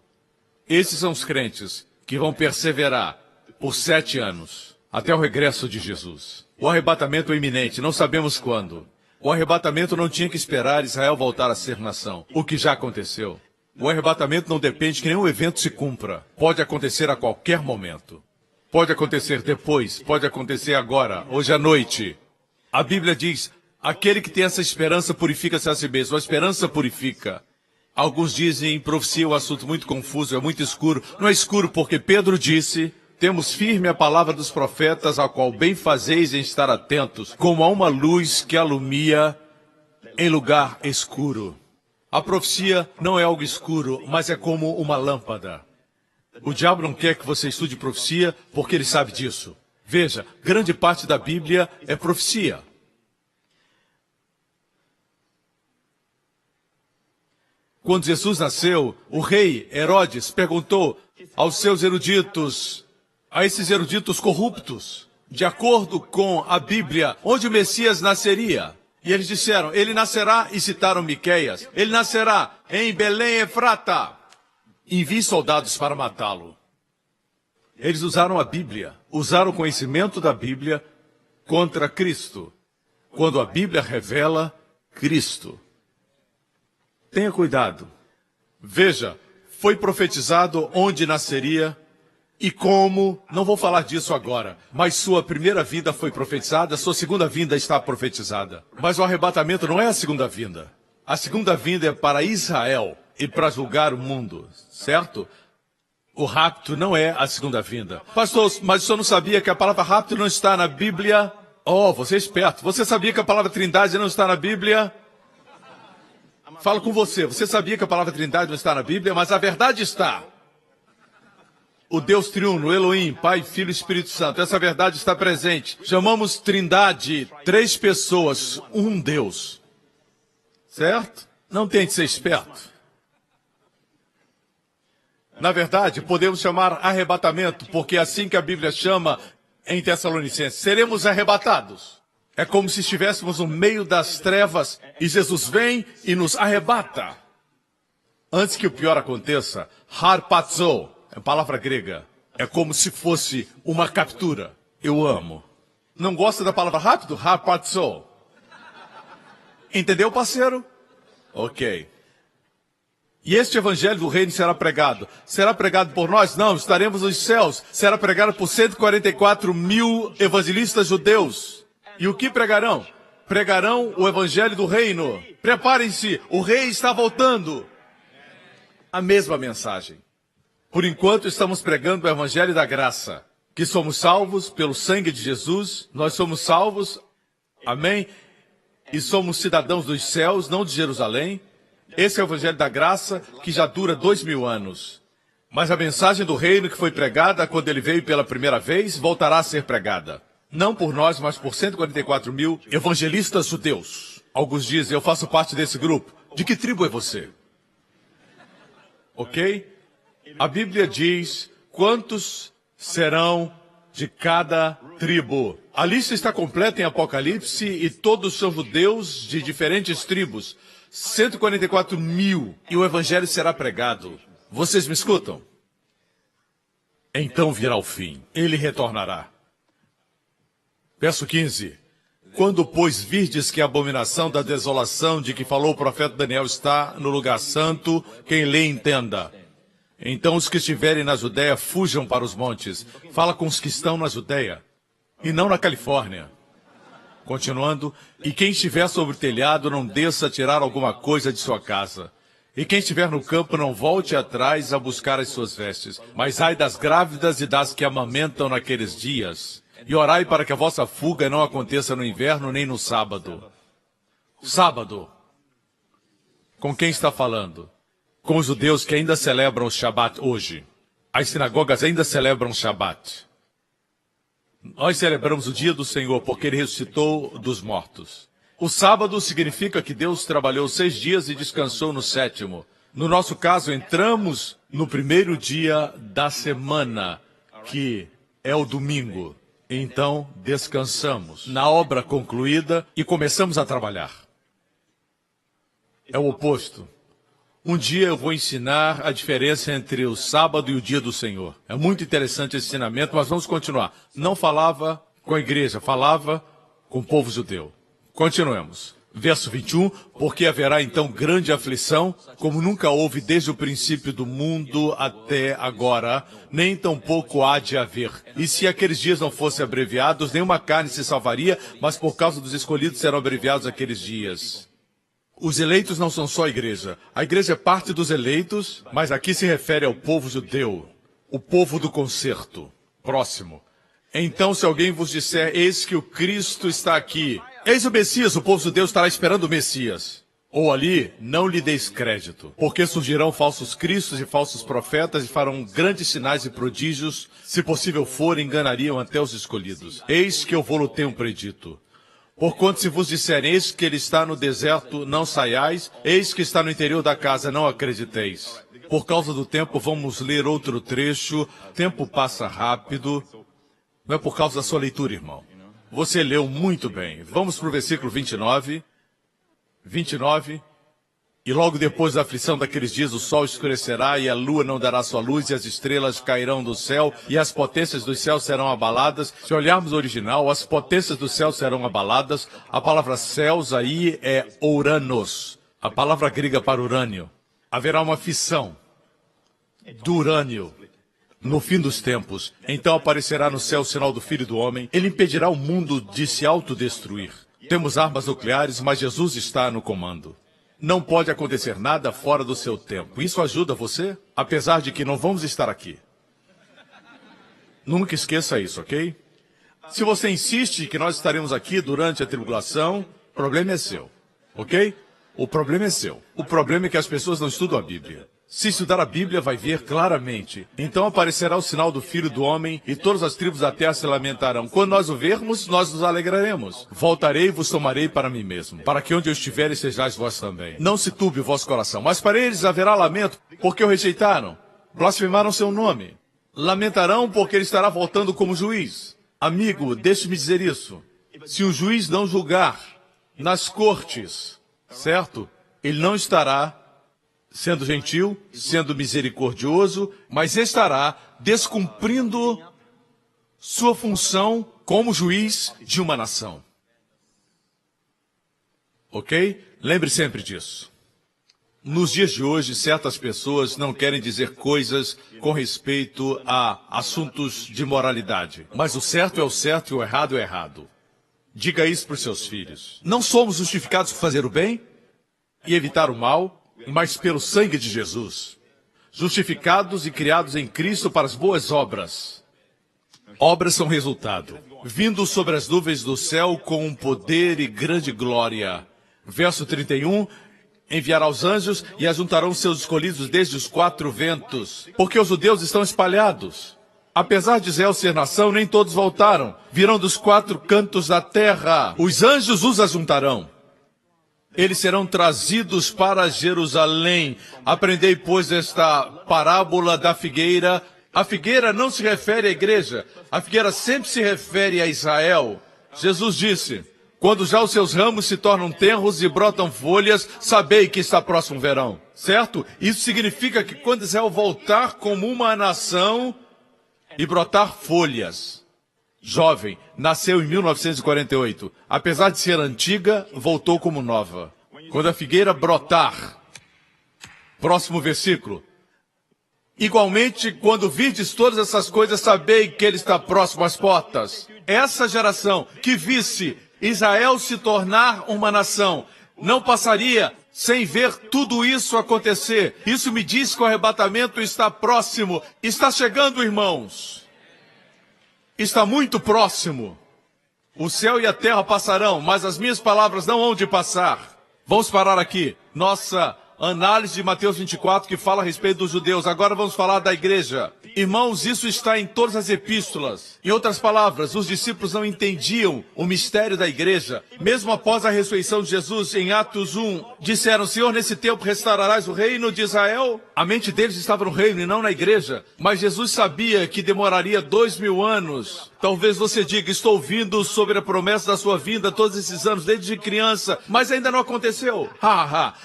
Esses são os crentes que vão perseverar por 7 anos, até o regresso de Jesus. O arrebatamento é iminente, não sabemos quando. O arrebatamento não tinha que esperar Israel voltar a ser nação, o que já aconteceu. O arrebatamento não depende que nenhum evento se cumpra. Pode acontecer a qualquer momento. Pode acontecer depois, pode acontecer agora, hoje à noite. A Bíblia diz: aquele que tem essa esperança purifica-se a si mesmo. A esperança purifica. Alguns dizem, profecia é um assunto muito confuso, é muito escuro. Não é escuro porque Pedro disse: temos firme a palavra dos profetas, a qual bem fazeis em estar atentos, como a uma luz que alumia em lugar escuro. A profecia não é algo escuro, mas é como uma lâmpada. O diabo não quer que você estude profecia, porque ele sabe disso. Veja, grande parte da Bíblia é profecia. Quando Jesus nasceu, o rei Herodes perguntou aos seus eruditos, a esses eruditos corruptos, de acordo com a Bíblia, onde o Messias nasceria. E eles disseram: ele nascerá, e citaram Miqueias, ele nascerá em Belém Efrata. Envie soldados para matá-lo. Eles usaram a Bíblia, usaram o conhecimento da Bíblia contra Cristo, quando a Bíblia revela Cristo. Tenha cuidado. Veja, foi profetizado onde nasceria e como. Não vou falar disso agora, mas sua primeira vinda foi profetizada, sua segunda vinda está profetizada. Mas o arrebatamento não é a segunda vinda. A segunda vinda é para Israel e para julgar o mundo, certo? O rapto não é a segunda vinda. Pastor, mas o senhor não sabia que a palavra rapto não está na Bíblia? Oh, você é esperto. Você sabia que a palavra trindade não está na Bíblia? Falo com você. Você sabia que a palavra Trindade não está na Bíblia, mas a verdade está. O Deus triuno, Elohim, Pai, Filho e Espírito Santo. Essa verdade está presente. Chamamos Trindade, 3 pessoas, um Deus. Certo? Não tente ser esperto. Na verdade, podemos chamar arrebatamento, porque é assim que a Bíblia chama em Tessalonicenses. Seremos arrebatados. É como se estivéssemos no meio das trevas e Jesus vem e nos arrebata. Antes que o pior aconteça, harpazo, é palavra grega. É como se fosse uma captura. Eu amo. Não gosta da palavra rápido? Harpazo. Entendeu, parceiro? Ok. E este evangelho do reino será pregado. Será pregado por nós? Não, estaremos nos céus. Será pregado por 144 mil evangelistas judeus. E o que pregarão? Pregarão o evangelho do reino. Preparem-se, o rei está voltando. A mesma mensagem. Por enquanto estamos pregando o evangelho da graça. Que somos salvos pelo sangue de Jesus. Nós somos salvos. Amém? E somos cidadãos dos céus, não de Jerusalém. Esse é o evangelho da graça que já dura 2000 anos. Mas a mensagem do reino que foi pregada quando ele veio pela primeira vez voltará a ser pregada. Não por nós, mas por 144 mil evangelistas judeus. Alguns dizem, eu faço parte desse grupo. De que tribo é você? Ok? A Bíblia diz quantos serão de cada tribo. A lista está completa em Apocalipse e todos são judeus de diferentes tribos. 144 mil. E o evangelho será pregado. Vocês me escutam? Então virá o fim. Ele retornará. Verso 15. Quando, pois, virdes que a abominação da desolação de que falou o profeta Daniel está no lugar santo, quem lê entenda. Então os que estiverem na Judéia fujam para os montes. Fala com os que estão na Judéia e não na Califórnia. Continuando, e quem estiver sobre o telhado não desça a tirar alguma coisa de sua casa. E quem estiver no campo não volte atrás a buscar as suas vestes. Mas ai das grávidas e das que amamentam naqueles dias. E orai para que a vossa fuga não aconteça no inverno nem no sábado. Sábado. Com quem está falando? Com os judeus que ainda celebram o Shabat hoje. As sinagogas ainda celebram o Shabat. Nós celebramos o dia do Senhor porque ele ressuscitou dos mortos. O sábado significa que Deus trabalhou 6 dias e descansou no 7º. No nosso caso, entramos no primeiro dia da semana, que é o domingo. Então, descansamos na obra concluída e começamos a trabalhar. É o oposto. Um dia eu vou ensinar a diferença entre o sábado e o dia do Senhor. É muito interessante esse ensinamento, mas vamos continuar. Não falava com a igreja, falava com o povo judeu. Continuemos. Verso 21, porque haverá então grande aflição, como nunca houve desde o princípio do mundo até agora, nem tampouco há de haver. E se aqueles dias não fossem abreviados, nenhuma carne se salvaria, mas por causa dos escolhidos serão abreviados aqueles dias. Os eleitos não são só a igreja é parte dos eleitos, mas aqui se refere ao povo judeu, o povo do concerto. Próximo. Então, se alguém vos disser, eis que o Cristo está aqui, eis o Messias, o povo judeu estará esperando o Messias. Ou ali, não lhe deis crédito, porque surgirão falsos cristos e falsos profetas e farão grandes sinais e prodígios, se possível for, enganariam até os escolhidos. Eis que eu vou-lo tenho predito. Porquanto se vos disserem, eis que ele está no deserto, não saiais, eis que está no interior da casa, não acrediteis. Por causa do tempo, vamos ler outro trecho. Tempo passa rápido. Não é por causa da sua leitura, irmão. Você leu muito bem. Vamos para o versículo 29. 29. E logo depois da aflição daqueles dias, o sol escurecerá e a lua não dará sua luz e as estrelas cairão do céu e as potências dos céus serão abaladas. Se olharmos o original, as potências do céu serão abaladas. A palavra céus aí é Uranos, a palavra grega para urânio. Haverá uma fissão do urânio no fim dos tempos. Então aparecerá no céu o sinal do Filho do Homem. Ele impedirá o mundo de se autodestruir. Temos armas nucleares, mas Jesus está no comando. Não pode acontecer nada fora do seu tempo. Isso ajuda você? Apesar de que não vamos estar aqui. Nunca esqueça isso, ok? Se você insiste que nós estaremos aqui durante a tribulação, o problema é seu, ok? O problema é seu. O problema é que as pessoas não estudam a Bíblia. Se estudar a Bíblia, vai ver claramente. Então aparecerá o sinal do Filho do Homem, e todas as tribos da terra se lamentarão. Quando nós o vermos, nós nos alegraremos. Voltarei e vos tomarei para mim mesmo, para que onde eu estiver estejais vós também. Não se turbe o vosso coração. Mas para eles haverá lamento, porque o rejeitaram. Blasfemaram seu nome. Lamentarão, porque ele estará voltando como juiz. Amigo, deixe-me dizer isso. Se o juiz não julgar nas cortes, certo? Ele não estará sendo gentil, sendo misericordioso, mas estará descumprindo sua função como juiz de uma nação. Ok? Lembre sempre disso. Nos dias de hoje, certas pessoas não querem dizer coisas com respeito a assuntos de moralidade. Mas o certo é o certo e o errado é o errado. Diga isso para os seus filhos. Não somos justificados por fazer o bem e evitar o mal, mas pelo sangue de Jesus. Justificados e criados em Cristo para as boas obras. Obras são resultado. Vindo sobre as nuvens do céu com um poder e grande glória. Verso 31, enviará os anjos e ajuntarão seus escolhidos desde os quatro ventos. Porque os judeus estão espalhados. Apesar de Israel ser nação, nem todos voltaram. Virão dos quatro cantos da terra. Os anjos os ajuntarão. Eles serão trazidos para Jerusalém. Aprendei, pois, esta parábola da figueira. A figueira não se refere à igreja. A figueira sempre se refere a Israel. Jesus disse, quando já os seus ramos se tornam tenros e brotam folhas, sabei que está próximo o verão. Certo? Isso significa que quando Israel voltar como uma nação e brotar folhas. Jovem, nasceu em 1948. Apesar de ser antiga, voltou como nova. Quando a figueira brotar. Próximo versículo. Igualmente, quando virdes todas essas coisas, sabei que ele está próximo às portas. Essa geração que visse Israel se tornar uma nação, não passaria sem ver tudo isso acontecer. Isso me diz que o arrebatamento está próximo. Está chegando, irmãos. Está muito próximo. O céu e a terra passarão, mas as minhas palavras não hão de passar. Vamos parar aqui. Nossa análise de Mateus 24, que fala a respeito dos judeus. Agora vamos falar da igreja. Irmãos, isso está em todas as epístolas. Em outras palavras, os discípulos não entendiam o mistério da igreja. Mesmo após a ressurreição de Jesus, em Atos 1, disseram, Senhor, nesse tempo restaurarás o reino de Israel? A mente deles estava no reino e não na igreja. Mas Jesus sabia que demoraria 2000 anos. Talvez você diga, estou ouvindo sobre a promessa da sua vinda todos esses anos, desde criança, mas ainda não aconteceu.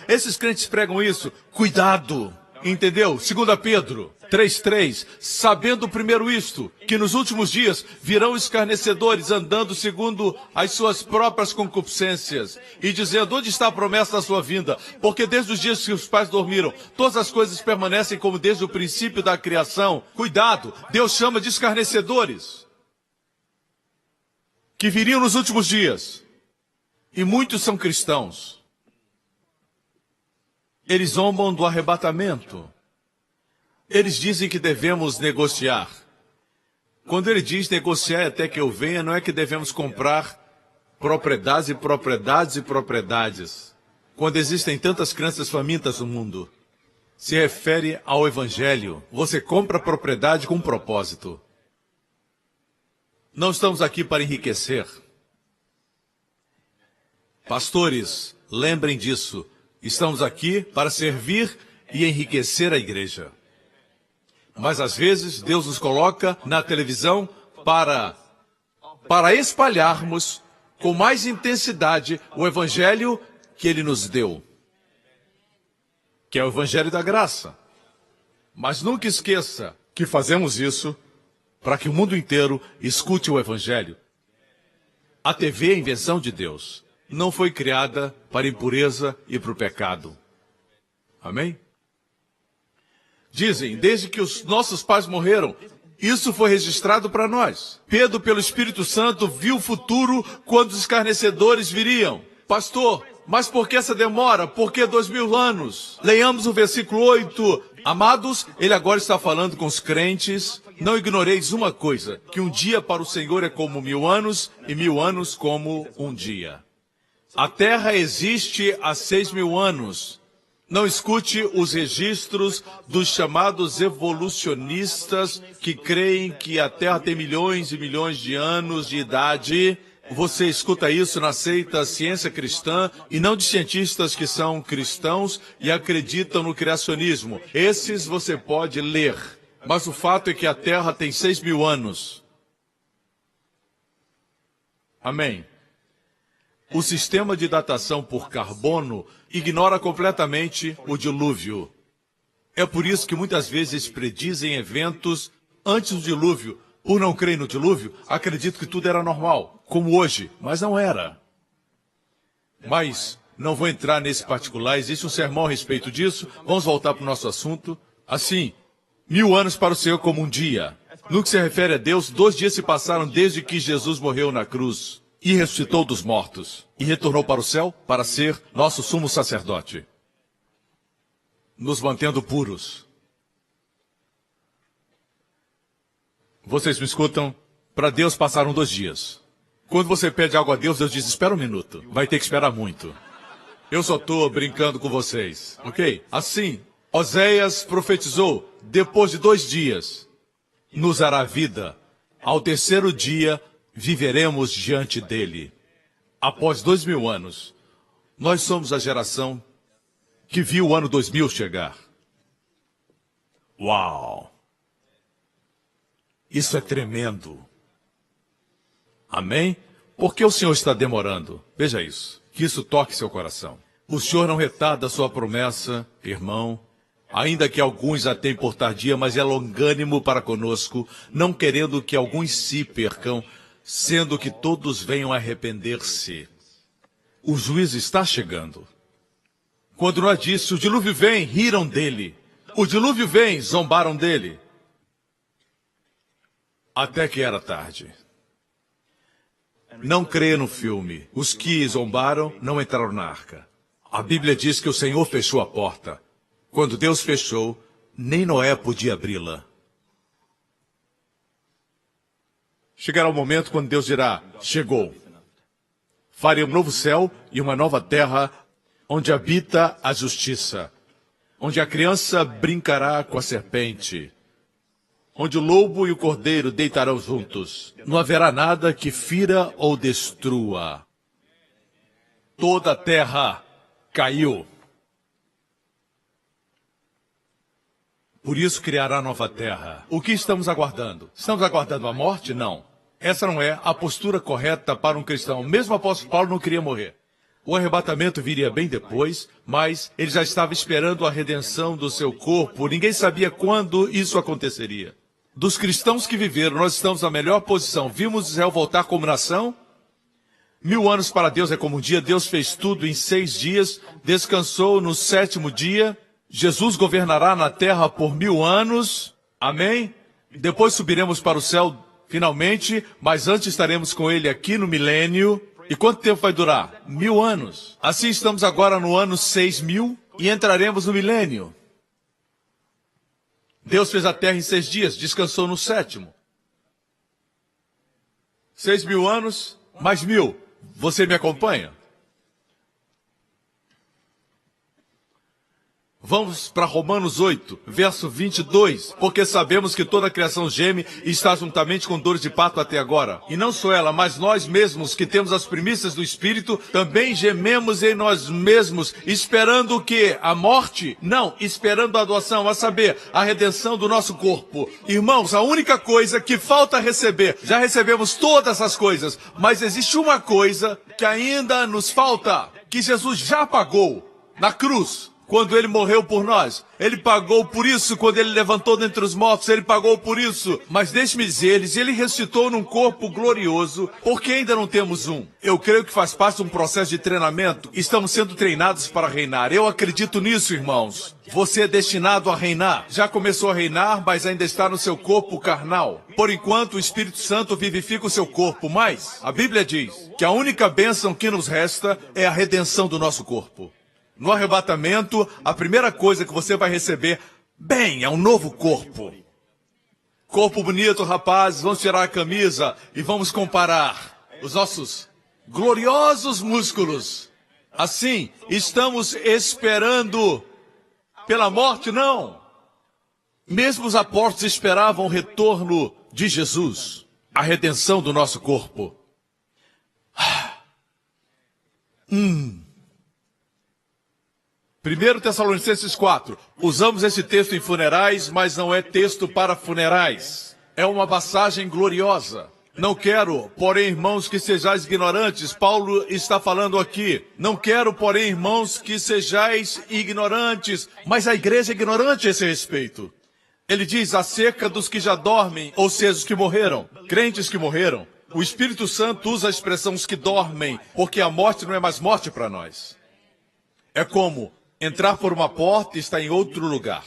Esses crentes pregam isso. Cuidado. Entendeu? 2 Pedro 3:3, sabendo primeiro isto, que nos últimos dias virão escarnecedores andando segundo as suas próprias concupiscências e dizendo, onde está a promessa da sua vinda? Porque desde os dias que os pais dormiram, todas as coisas permanecem como desde o princípio da criação. Cuidado, Deus chama de escarnecedores, que viriam nos últimos dias. E muitos são cristãos. Eles zombam do arrebatamento. Eles dizem que devemos negociar. Quando ele diz negociar até que eu venha, não é que devemos comprar propriedades e propriedades e propriedades. Quando existem tantas crianças famintas no mundo, se refere ao evangelho. Você compra propriedade com um propósito. Não estamos aqui para enriquecer. Pastores, lembrem disso. Estamos aqui para servir e enriquecer a igreja. Mas às vezes Deus nos coloca na televisão para espalharmos com mais intensidade o evangelho que Ele nos deu, que é o evangelho da graça. Mas nunca esqueça que fazemos isso para que o mundo inteiro escute o evangelho. A TV é a invenção de Deus. Não foi criada para a impureza e para o pecado. Amém? Dizem, desde que os nossos pais morreram, isso foi registrado para nós. Pedro, pelo Espírito Santo, viu o futuro quando os escarnecedores viriam. Pastor, mas por que essa demora? Por que 2000 anos? Leiamos o versículo 8. Amados, ele agora está falando com os crentes. Não ignoreis uma coisa, que um dia para o Senhor é como 1000 anos e 1000 anos como um dia. A Terra existe há 6.000 anos. Não escute os registros dos chamados evolucionistas que creem que a Terra tem milhões e milhões de anos de idade. Você escuta isso na seita ciência cristã e não de cientistas que são cristãos e acreditam no criacionismo. Esses você pode ler. Mas o fato é que a Terra tem 6.000 anos. Amém. O sistema de datação por carbono ignora completamente o dilúvio. É por isso que muitas vezes predizem eventos antes do dilúvio. Por não crer no dilúvio, acredito que tudo era normal, como hoje, mas não era. Mas não vou entrar nesse particular, existe um sermão a respeito disso. Vamos voltar para o nosso assunto. Assim, 1000 anos para o Senhor como um dia. No que se refere a Deus, 2 dias se passaram desde que Jesus morreu na cruz e ressuscitou dos mortos, e retornou para o céu para ser nosso sumo sacerdote, nos mantendo puros. Vocês me escutam? Para Deus passaram 2 dias. Quando você pede algo a Deus, Deus diz, espera um minuto. Vai ter que esperar muito. Eu só estou brincando com vocês, ok? Assim, Oséias profetizou, depois de 2 dias, nos dará vida. Ao 3º dia, viveremos diante dele. Após 2.000 anos, nós somos a geração que viu o ano 2000 chegar. Uau! Isso é tremendo. Amém? Por que o Senhor está demorando? Veja isso. Que isso toque seu coração. O Senhor não retarda a sua promessa, irmão, ainda que alguns a tenham por tardia, mas é longânimo para conosco, não querendo que alguns se percam, sendo que todos venham a arrepender-se. O juízo está chegando. Quando Noé disse, o dilúvio vem, riram dele. O dilúvio vem, zombaram dele. Até que era tarde. Não creia no filme. Os que zombaram não entraram na arca. A Bíblia diz que o Senhor fechou a porta. Quando Deus fechou, nem Noé podia abri-la. Chegará o momento quando Deus dirá, chegou. Farei um novo céu e uma nova terra, onde habita a justiça, onde a criança brincará com a serpente, onde o lobo e o cordeiro deitarão juntos. Não haverá nada que fira ou destrua. Toda a terra caiu. Por isso criará nova terra. O que estamos aguardando? Estamos aguardando a morte? Não. Essa não é a postura correta para um cristão. Mesmo o apóstolo Paulo não queria morrer. O arrebatamento viria bem depois, mas ele já estava esperando a redenção do seu corpo. Ninguém sabia quando isso aconteceria. Dos cristãos que viveram, nós estamos na melhor posição. Vimos Israel voltar como nação. 1000 anos para Deus é como um dia. Deus fez tudo em 6 dias. Descansou no 7º dia. Jesus governará na terra por 1000 anos. Amém? Depois subiremos para o céu finalmente, mas antes estaremos com ele aqui no milênio. E quanto tempo vai durar? 1000 anos. Assim estamos agora no ano 6000 e entraremos no milênio. Deus fez a terra em 6 dias, descansou no 7º. 6.000 anos, mais 1000. Você me acompanha? Vamos para Romanos 8, verso 22. Porque sabemos que toda a criação geme e está juntamente com dores de parto até agora. E não só ela, mas nós mesmos, que temos as primícias do Espírito, também gememos em nós mesmos, esperando o quê? A morte? Não, esperando a adoção, a saber, a redenção do nosso corpo. Irmãos, a única coisa que falta receber, já recebemos todas as coisas, mas existe uma coisa que ainda nos falta, que Jesus já pagou na cruz. Quando ele morreu por nós, ele pagou por isso. Quando ele levantou dentre os mortos, ele pagou por isso. Mas deixe-me dizer-lhes, ele ressuscitou num corpo glorioso, porque ainda não temos um. Eu creio que faz parte de um processo de treinamento. Estamos sendo treinados para reinar. Eu acredito nisso, irmãos. Você é destinado a reinar. Já começou a reinar, mas ainda está no seu corpo carnal. Por enquanto, o Espírito Santo vivifica o seu corpo. Mas a Bíblia diz que a única bênção que nos resta é a redenção do nosso corpo. No arrebatamento, a primeira coisa que você vai receber, bem, é um novo corpo. Corpo bonito, rapazes, vamos tirar a camisa e vamos comparar os nossos gloriosos músculos. Assim, estamos esperando pela morte? Não. Mesmo os apóstolos esperavam o retorno de Jesus, a redenção do nosso corpo. 1 Tessalonicenses 4. Usamos esse texto em funerais, mas não é texto para funerais. É uma passagem gloriosa. Não quero, porém, irmãos, que sejais ignorantes. Paulo está falando aqui. Não quero, porém, irmãos, que sejais ignorantes. Mas a igreja é ignorante a esse respeito. Ele diz acerca dos que já dormem, ou seja, os que morreram, crentes que morreram. O Espírito Santo usa a expressão os que dormem, porque a morte não é mais morte para nós. É como entrar por uma porta e estar em outro lugar.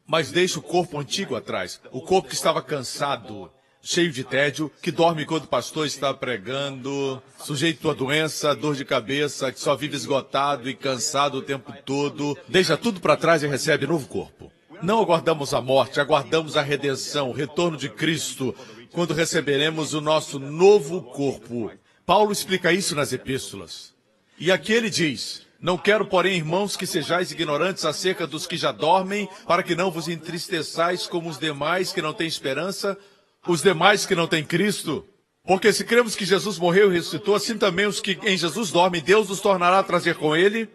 Mas deixa o corpo antigo atrás, o corpo que estava cansado, cheio de tédio, que dorme quando o pastor está pregando, sujeito a doença, dor de cabeça, que só vive esgotado e cansado o tempo todo. Deixa tudo para trás e recebe novo corpo. Não aguardamos a morte, aguardamos a redenção, o retorno de Cristo, quando receberemos o nosso novo corpo. Paulo explica isso nas epístolas. E aqui ele diz: não quero, porém, irmãos, que sejais ignorantes acerca dos que já dormem, para que não vos entristeçais como os demais que não têm esperança, os demais que não têm Cristo. Porque se cremos que Jesus morreu e ressuscitou, assim também os que em Jesus dormem, Deus os tornará a trazer com ele.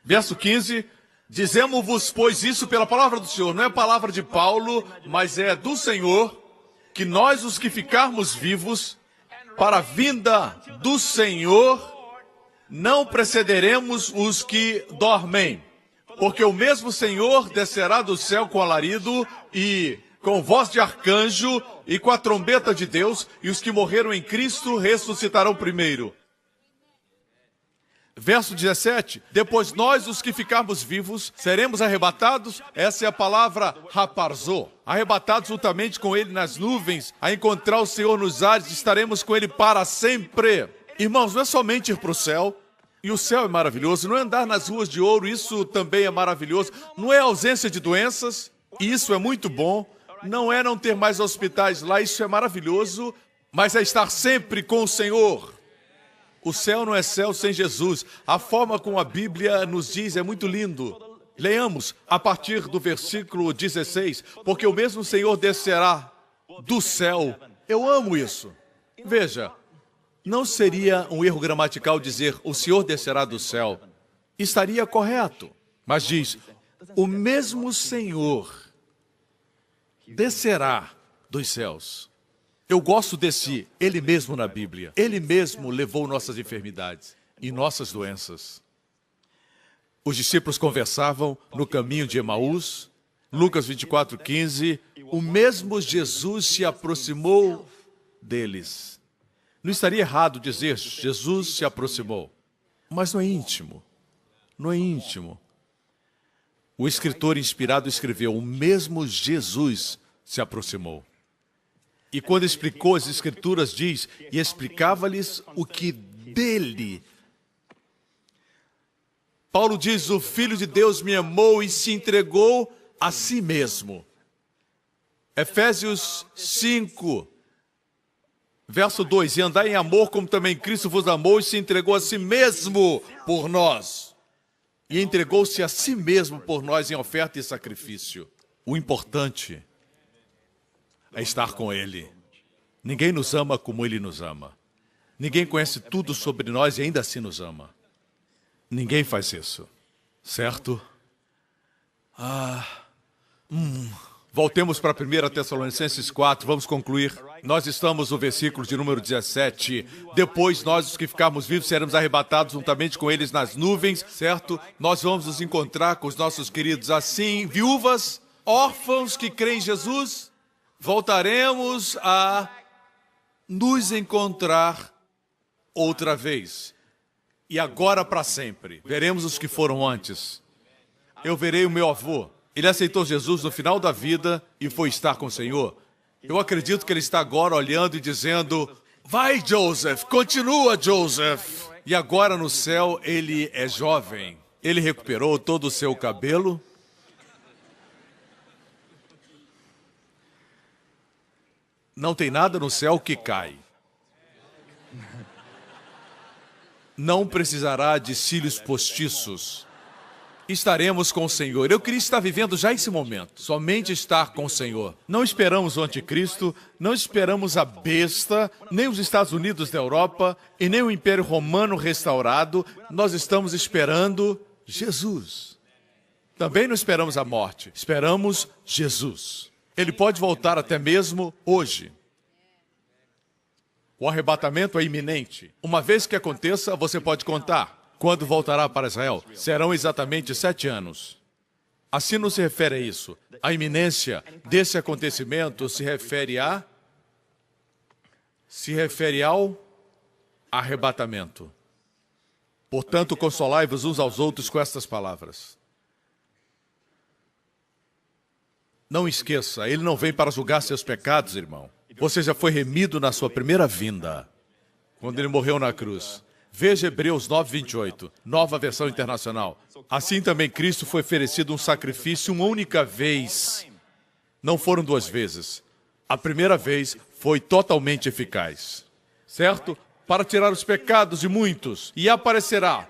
Verso 15. Dizemos-vos, pois, isso pela palavra do Senhor. Não é palavra de Paulo, mas é do Senhor, que nós, os que ficarmos vivos, para a vinda do Senhor, não precederemos os que dormem. Porque o mesmo Senhor descerá do céu com alarido e com voz de arcanjo e com a trombeta de Deus, e os que morreram em Cristo ressuscitarão primeiro. Verso 17, depois nós, os que ficarmos vivos, seremos arrebatados, essa é a palavra raparzô, arrebatados juntamente com ele nas nuvens, a encontrar o Senhor nos ares, estaremos com ele para sempre. Irmãos, não é somente ir para o céu, e o céu é maravilhoso, não é andar nas ruas de ouro, isso também é maravilhoso, não é ausência de doenças, isso é muito bom, não é não ter mais hospitais lá, isso é maravilhoso, mas é estar sempre com o Senhor. O céu não é céu sem Jesus. A forma como a Bíblia nos diz é muito lindo. Leamos a partir do versículo 16. Porque o mesmo Senhor descerá do céu. Eu amo isso. Veja, não seria um erro gramatical dizer o Senhor descerá do céu. Estaria correto. Mas diz, o mesmo Senhor descerá dos céus. Eu gosto desse Ele mesmo na Bíblia. Ele mesmo levou nossas enfermidades e nossas doenças. Os discípulos conversavam no caminho de Emaús. Lucas 24:15. O mesmo Jesus se aproximou deles. Não estaria errado dizer Jesus se aproximou. Mas não é íntimo. Não é íntimo. O escritor inspirado escreveu, o mesmo Jesus se aproximou. E quando explicou as Escrituras, diz, e explicava-lhes o que dele. Paulo diz, o Filho de Deus me amou e se entregou a si mesmo. Efésios 5, verso 2, e andai em amor como também Cristo vos amou e se entregou a si mesmo por nós. E entregou-se a si mesmo por nós em oferta e sacrifício. O importante é estar com Ele. Ninguém nos ama como Ele nos ama. Ninguém conhece tudo sobre nós e ainda assim nos ama. Ninguém faz isso. Certo? Voltemos para 1 Tessalonicenses 4, vamos concluir. Nós estamos no versículo de número 17. Depois nós, os que ficarmos vivos, seremos arrebatados juntamente com eles nas nuvens, certo? Nós vamos nos encontrar com os nossos queridos assim, viúvas, órfãos que creem em Jesus. Voltaremos a nos encontrar outra vez. E agora para sempre. Veremos os que foram antes. Eu verei o meu avô. Ele aceitou Jesus no final da vida e foi estar com o Senhor. Eu acredito que ele está agora olhando e dizendo, vai, Joseph, continua, Joseph. E agora no céu ele é jovem. Ele recuperou todo o seu cabelo. Não tem nada no céu que cai. não precisará de cílios postiços. Estaremos com o Senhor. Eu queria estar vivendo já esse momento. Somente estar com o Senhor. Não esperamos o anticristo, não esperamos a besta, nem os Estados Unidos da Europa e nem o Império Romano restaurado. Nós estamos esperando Jesus. Também não esperamos a morte. Esperamos Jesus. Ele pode voltar até mesmo hoje. O arrebatamento é iminente. Uma vez que aconteça, você pode contar. Quando voltará para Israel? Serão exatamente 7 anos. Assim não se refere a isso. A iminência desse acontecimento se refere ao arrebatamento. Portanto, consolai-vos uns aos outros com estas palavras. Não esqueça, ele não vem para julgar seus pecados, irmão. Você já foi remido na sua primeira vinda, quando ele morreu na cruz. Veja Hebreus 9:28, nova versão internacional. Assim também Cristo foi oferecido um sacrifício uma única vez. Não foram 2 vezes. A primeira vez foi totalmente eficaz. Certo? Para tirar os pecados de muitos. E aparecerá,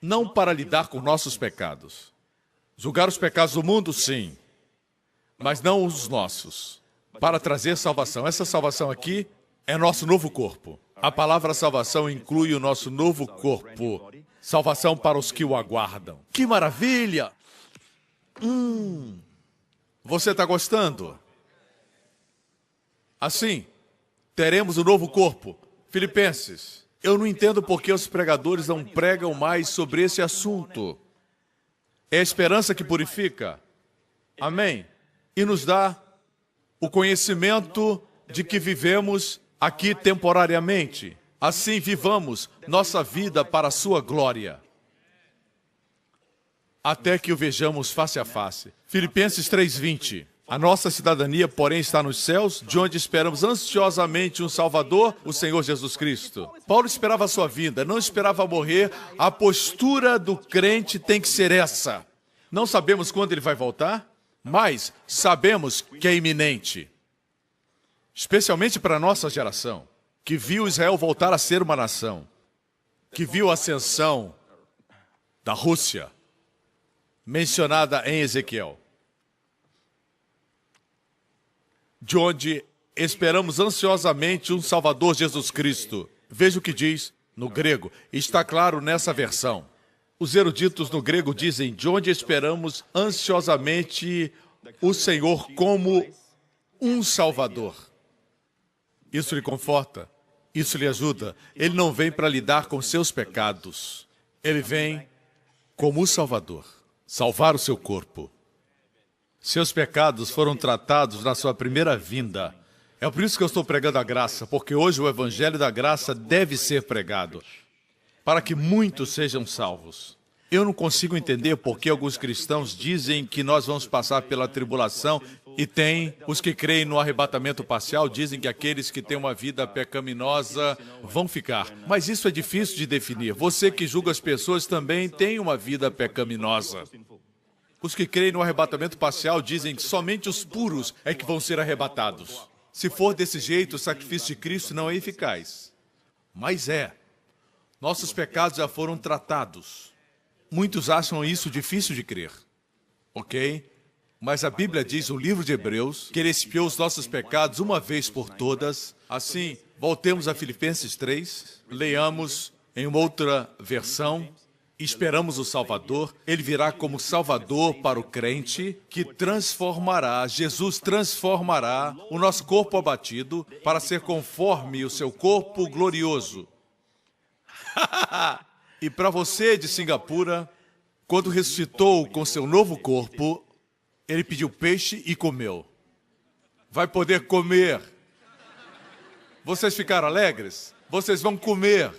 não para lidar com nossos pecados. Julgar os pecados do mundo, sim. Mas não os nossos. Para trazer salvação. Essa salvação aqui é nosso novo corpo. A palavra salvação inclui o nosso novo corpo. Salvação para os que o aguardam. Que maravilha! Você está gostando? Assim, teremos o novo corpo. Filipenses, eu não entendo por que os pregadores não pregam mais sobre esse assunto. É a esperança que purifica. Amém? E nos dá o conhecimento de que vivemos aqui temporariamente. Assim vivamos nossa vida para a sua glória. Até que o vejamos face a face. Filipenses 3:20. A nossa cidadania, porém, está nos céus, de onde esperamos ansiosamente um Salvador, o Senhor Jesus Cristo. Paulo esperava a sua vinda, não esperava morrer. A postura do crente tem que ser essa. Não sabemos quando ele vai voltar, mas sabemos que é iminente. Especialmente para a nossa geração, que viu Israel voltar a ser uma nação, que viu a ascensão da Rússia, mencionada em Ezequiel, de onde esperamos ansiosamente um Salvador Jesus Cristo. Veja o que diz no grego, está claro nessa versão. Os eruditos no grego dizem, de onde esperamos ansiosamente o Senhor como um Salvador. Isso lhe conforta, isso lhe ajuda. Ele não vem para lidar com seus pecados. Ele vem como o Salvador, salvar o seu corpo. Seus pecados foram tratados na sua primeira vinda. É por isso que eu estou pregando a graça, porque hoje o Evangelho da Graça deve ser pregado, para que muitos sejam salvos. Eu não consigo entender por que alguns cristãos dizem que nós vamos passar pela tribulação e tem os que creem no arrebatamento parcial, dizem que aqueles que têm uma vida pecaminosa vão ficar. Mas isso é difícil de definir. Você que julga as pessoas também tem uma vida pecaminosa. Os que creem no arrebatamento parcial dizem que somente os puros é que vão ser arrebatados. Se for desse jeito, o sacrifício de Cristo não é eficaz. Mas é. Nossos pecados já foram tratados. Muitos acham isso difícil de crer, ok? Mas a Bíblia diz, no livro de Hebreus, que Ele expiou os nossos pecados uma vez por todas. Assim, voltemos a Filipenses 3, leiamos em outra versão, esperamos o Salvador. Ele virá como Salvador para o crente, que transformará, Jesus transformará o nosso corpo abatido para ser conforme o seu corpo glorioso. E para você de Singapura, quando ressuscitou com seu novo corpo, ele pediu peixe e comeu. Vai poder comer. Vocês ficaram alegres? Vocês vão comer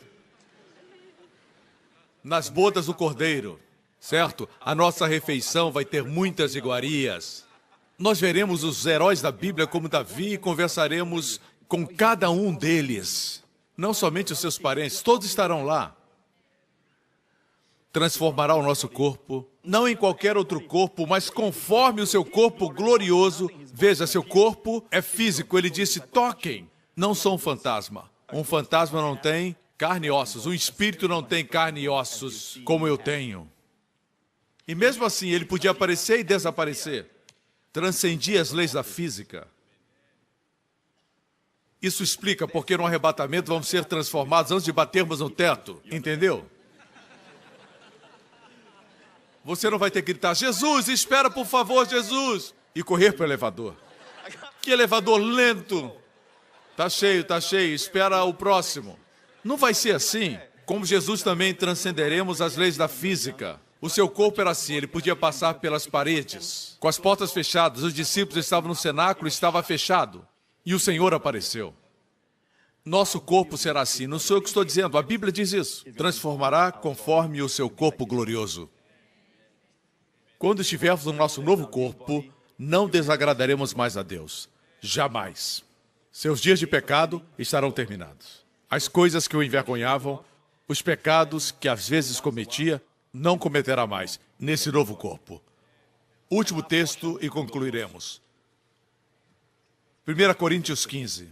nas bodas do Cordeiro, certo? A nossa refeição vai ter muitas iguarias. Nós veremos os heróis da Bíblia como Davi e conversaremos com cada um deles. Não somente os seus parentes, todos estarão lá. Transformará o nosso corpo, não em qualquer outro corpo, mas conforme o seu corpo glorioso. Veja, seu corpo é físico. Ele disse, toquem. Não sou um fantasma. Um fantasma não tem Carne e ossos. Um espírito não tem carne e ossos como eu tenho. E mesmo assim, ele podia aparecer e desaparecer. Transcendia as leis da física. Isso explica porque no arrebatamento vamos ser transformados antes de batermos no teto. Entendeu? Você não vai ter que gritar, Jesus, espera por favor, Jesus! E correr para o elevador. Que elevador lento! Tá cheio, espera o próximo. Não vai ser assim. Como Jesus também transcenderemos as leis da física. O seu corpo era assim, ele podia passar pelas paredes. Com as portas fechadas, os discípulos estavam no cenáculo, estava fechado. E o Senhor apareceu. Nosso corpo será assim, não sou eu que estou dizendo, a Bíblia diz isso. Transformará conforme o seu corpo glorioso. Quando estivermos no nosso novo corpo, não desagradaremos mais a Deus. Jamais. Seus dias de pecado estarão terminados. As coisas que o envergonhavam, os pecados que às vezes cometia, não cometerá mais nesse novo corpo. Último texto e concluiremos. 1 Coríntios 15.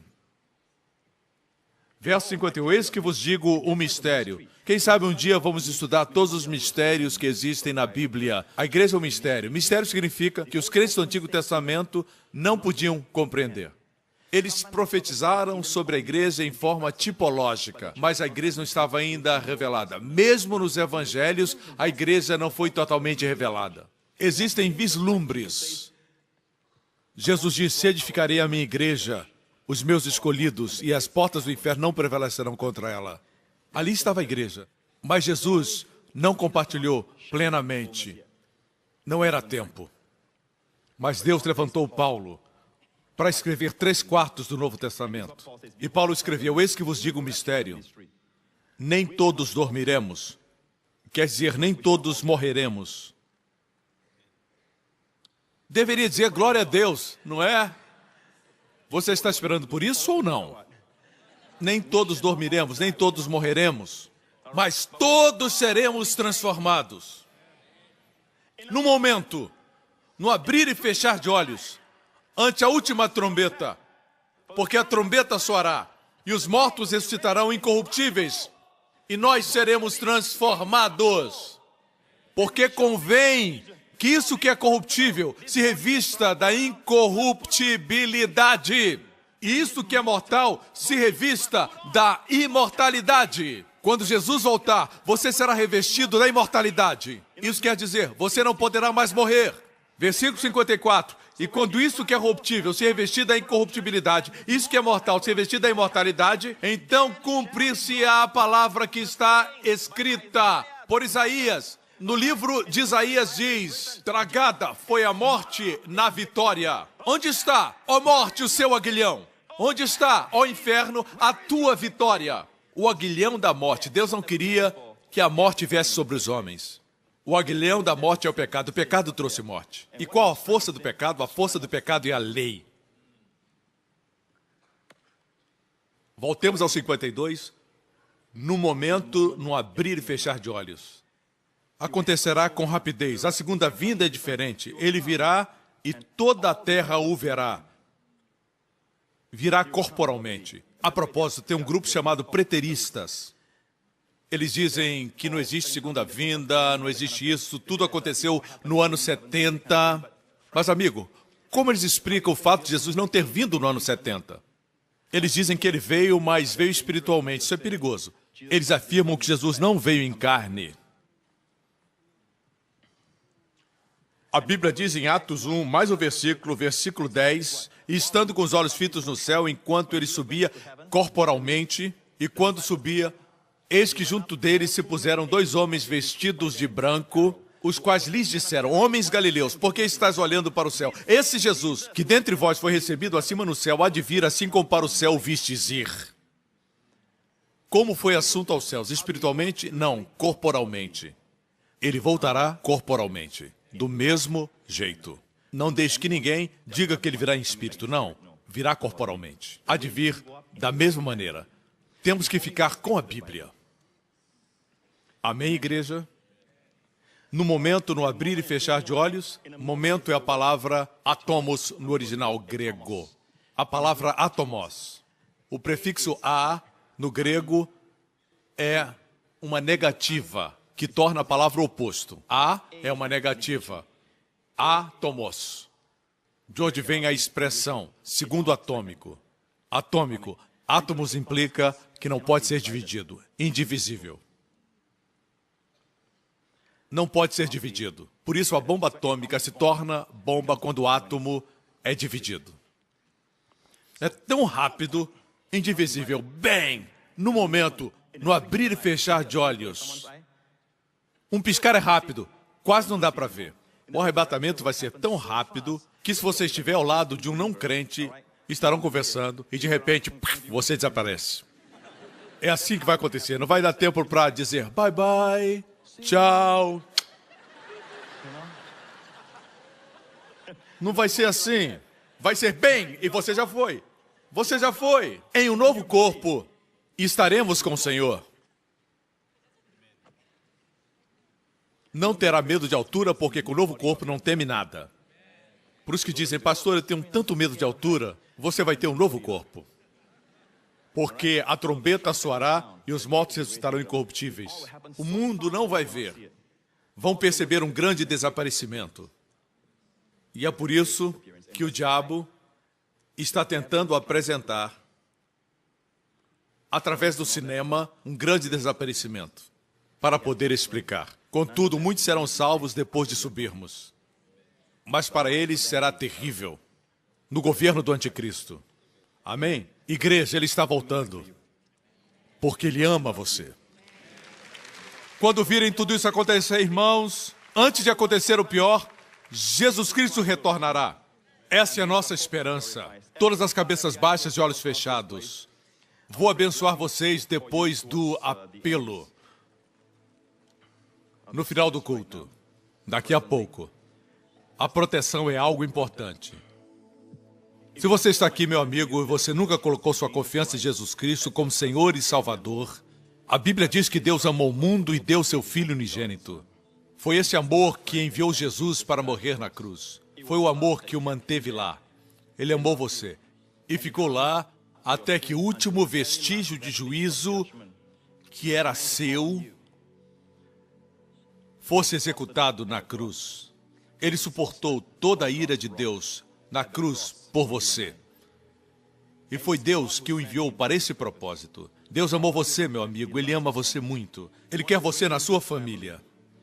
Verso 51, eis que vos digo um mistério. Quem sabe um dia vamos estudar todos os mistérios que existem na Bíblia. A igreja é um mistério. Mistério significa que os crentes do Antigo Testamento não podiam compreender. Eles profetizaram sobre a igreja em forma tipológica, mas a igreja não estava ainda revelada. Mesmo nos evangelhos, a igreja não foi totalmente revelada. Existem vislumbres. Jesus disse, edificarei a minha igreja, os meus escolhidos, e as portas do inferno não prevalecerão contra ela. Ali estava a igreja, mas Jesus não compartilhou plenamente. Não era tempo. Mas Deus levantou Paulo para escrever 3/4 do Novo Testamento. E Paulo escreveu, eis que vos digo um mistério. Nem todos dormiremos. Quer dizer, nem todos morreremos. Deveria dizer glória a Deus, não é? Você está esperando por isso ou não? Nem todos dormiremos, nem todos morreremos. Mas todos seremos transformados. No momento, no abrir e fechar de olhos, ante a última trombeta, porque a trombeta soará, e os mortos ressuscitarão incorruptíveis, e nós seremos transformados. Porque convém que isso que é corruptível se revista da incorruptibilidade, e isso que é mortal se revista da imortalidade. Quando Jesus voltar, você será revestido da imortalidade. Isso quer dizer, você não poderá mais morrer. Versículo 54. E quando isso que é corruptível se revestir da incorruptibilidade, isso que é mortal se revestir da imortalidade, então cumprir-se-á a palavra que está escrita por Isaías. No livro de Isaías diz, tragada foi a morte na vitória. Onde está, ó morte, o seu aguilhão? Onde está, ó inferno, a tua vitória? O aguilhão da morte. Deus não queria que a morte viesse sobre os homens. O aguilhão da morte é o pecado. O pecado trouxe morte. E qual a força do pecado? A força do pecado é a lei. Voltemos ao 52. No momento, no abrir e fechar de olhos. Acontecerá com rapidez. A segunda vinda é diferente. Ele virá e toda a terra o verá. Virá corporalmente. A propósito, tem um grupo chamado preteristas. Eles dizem que não existe segunda vinda, não existe isso, tudo aconteceu no ano 70. Mas, amigo, como eles explicam o fato de Jesus não ter vindo no ano 70? Eles dizem que ele veio, mas veio espiritualmente. Isso é perigoso. Eles afirmam que Jesus não veio em carne. A Bíblia diz em Atos 1, mais um versículo 10, e estando com os olhos fitos no céu, enquanto ele subia corporalmente, e quando subia, eis que junto deles se puseram 2 homens vestidos de branco, os quais lhes disseram, homens galileus, por que estáis olhando para o céu? Esse Jesus, que dentre vós foi recebido acima no céu, há de vir assim como para o céu vistes ir. Como foi assunto aos céus? Espiritualmente? Não, corporalmente. Ele voltará corporalmente, do mesmo jeito. Não deixe que ninguém diga que ele virá em espírito, não. Virá corporalmente. Há de vir da mesma maneira. Temos que ficar com a Bíblia. Amém, igreja? No momento, no abrir e fechar de olhos, momento é a palavra atomos no original grego. A palavra atomos. O prefixo a, no grego, é uma negativa que torna a palavra oposto. A é uma negativa. Átomos. De onde vem a expressão segundo atômico. Atômico. Átomos implica que não pode ser dividido. Indivisível. Não pode ser dividido. Por isso a bomba atômica se torna bomba quando o átomo é dividido. É tão rápido, indivisível. Bem, no momento, no abrir e fechar de olhos. Um piscar é rápido, quase não dá para ver. O arrebatamento vai ser tão rápido que se você estiver ao lado de um não crente, estarão conversando e de repente você desaparece. É assim que vai acontecer. Não vai dar tempo para dizer bye bye, tchau. Não vai ser assim. Vai ser bem e você já foi. Você já foi. Em um novo corpo estaremos com o Senhor. Não terá medo de altura, porque com o novo corpo não teme nada. Por isso que dizem, pastor, eu tenho tanto medo de altura. Você vai ter um novo corpo. Porque a trombeta soará e os mortos ressuscitarão incorruptíveis. O mundo não vai ver. Vão perceber um grande desaparecimento. E é por isso que o diabo está tentando apresentar, através do cinema, um grande desaparecimento, para poder explicar. Contudo, muitos serão salvos depois de subirmos. Mas para eles será terrível, no governo do anticristo. Amém? Igreja, ele está voltando, porque ele ama você. Quando virem tudo isso acontecer, irmãos, antes de acontecer o pior, Jesus Cristo retornará. Essa é a nossa esperança. Todas as cabeças baixas e olhos fechados. Vou abençoar vocês depois do apelo. No final do culto. Daqui a pouco. A proteção é algo importante. Se você está aqui, meu amigo, e você nunca colocou sua confiança em Jesus Cristo como Senhor e Salvador, a Bíblia diz que Deus amou o mundo e deu seu Filho unigênito. Foi esse amor que enviou Jesus para morrer na cruz. Foi o amor que o manteve lá. Ele amou você. E ficou lá até que o último vestígio de juízo, que era seu, fosse executado na cruz. Ele suportou toda a ira de Deus na cruz por você. E foi Deus que o enviou para esse propósito. Deus amou você, meu amigo. Ele ama você muito. Ele quer você na sua família.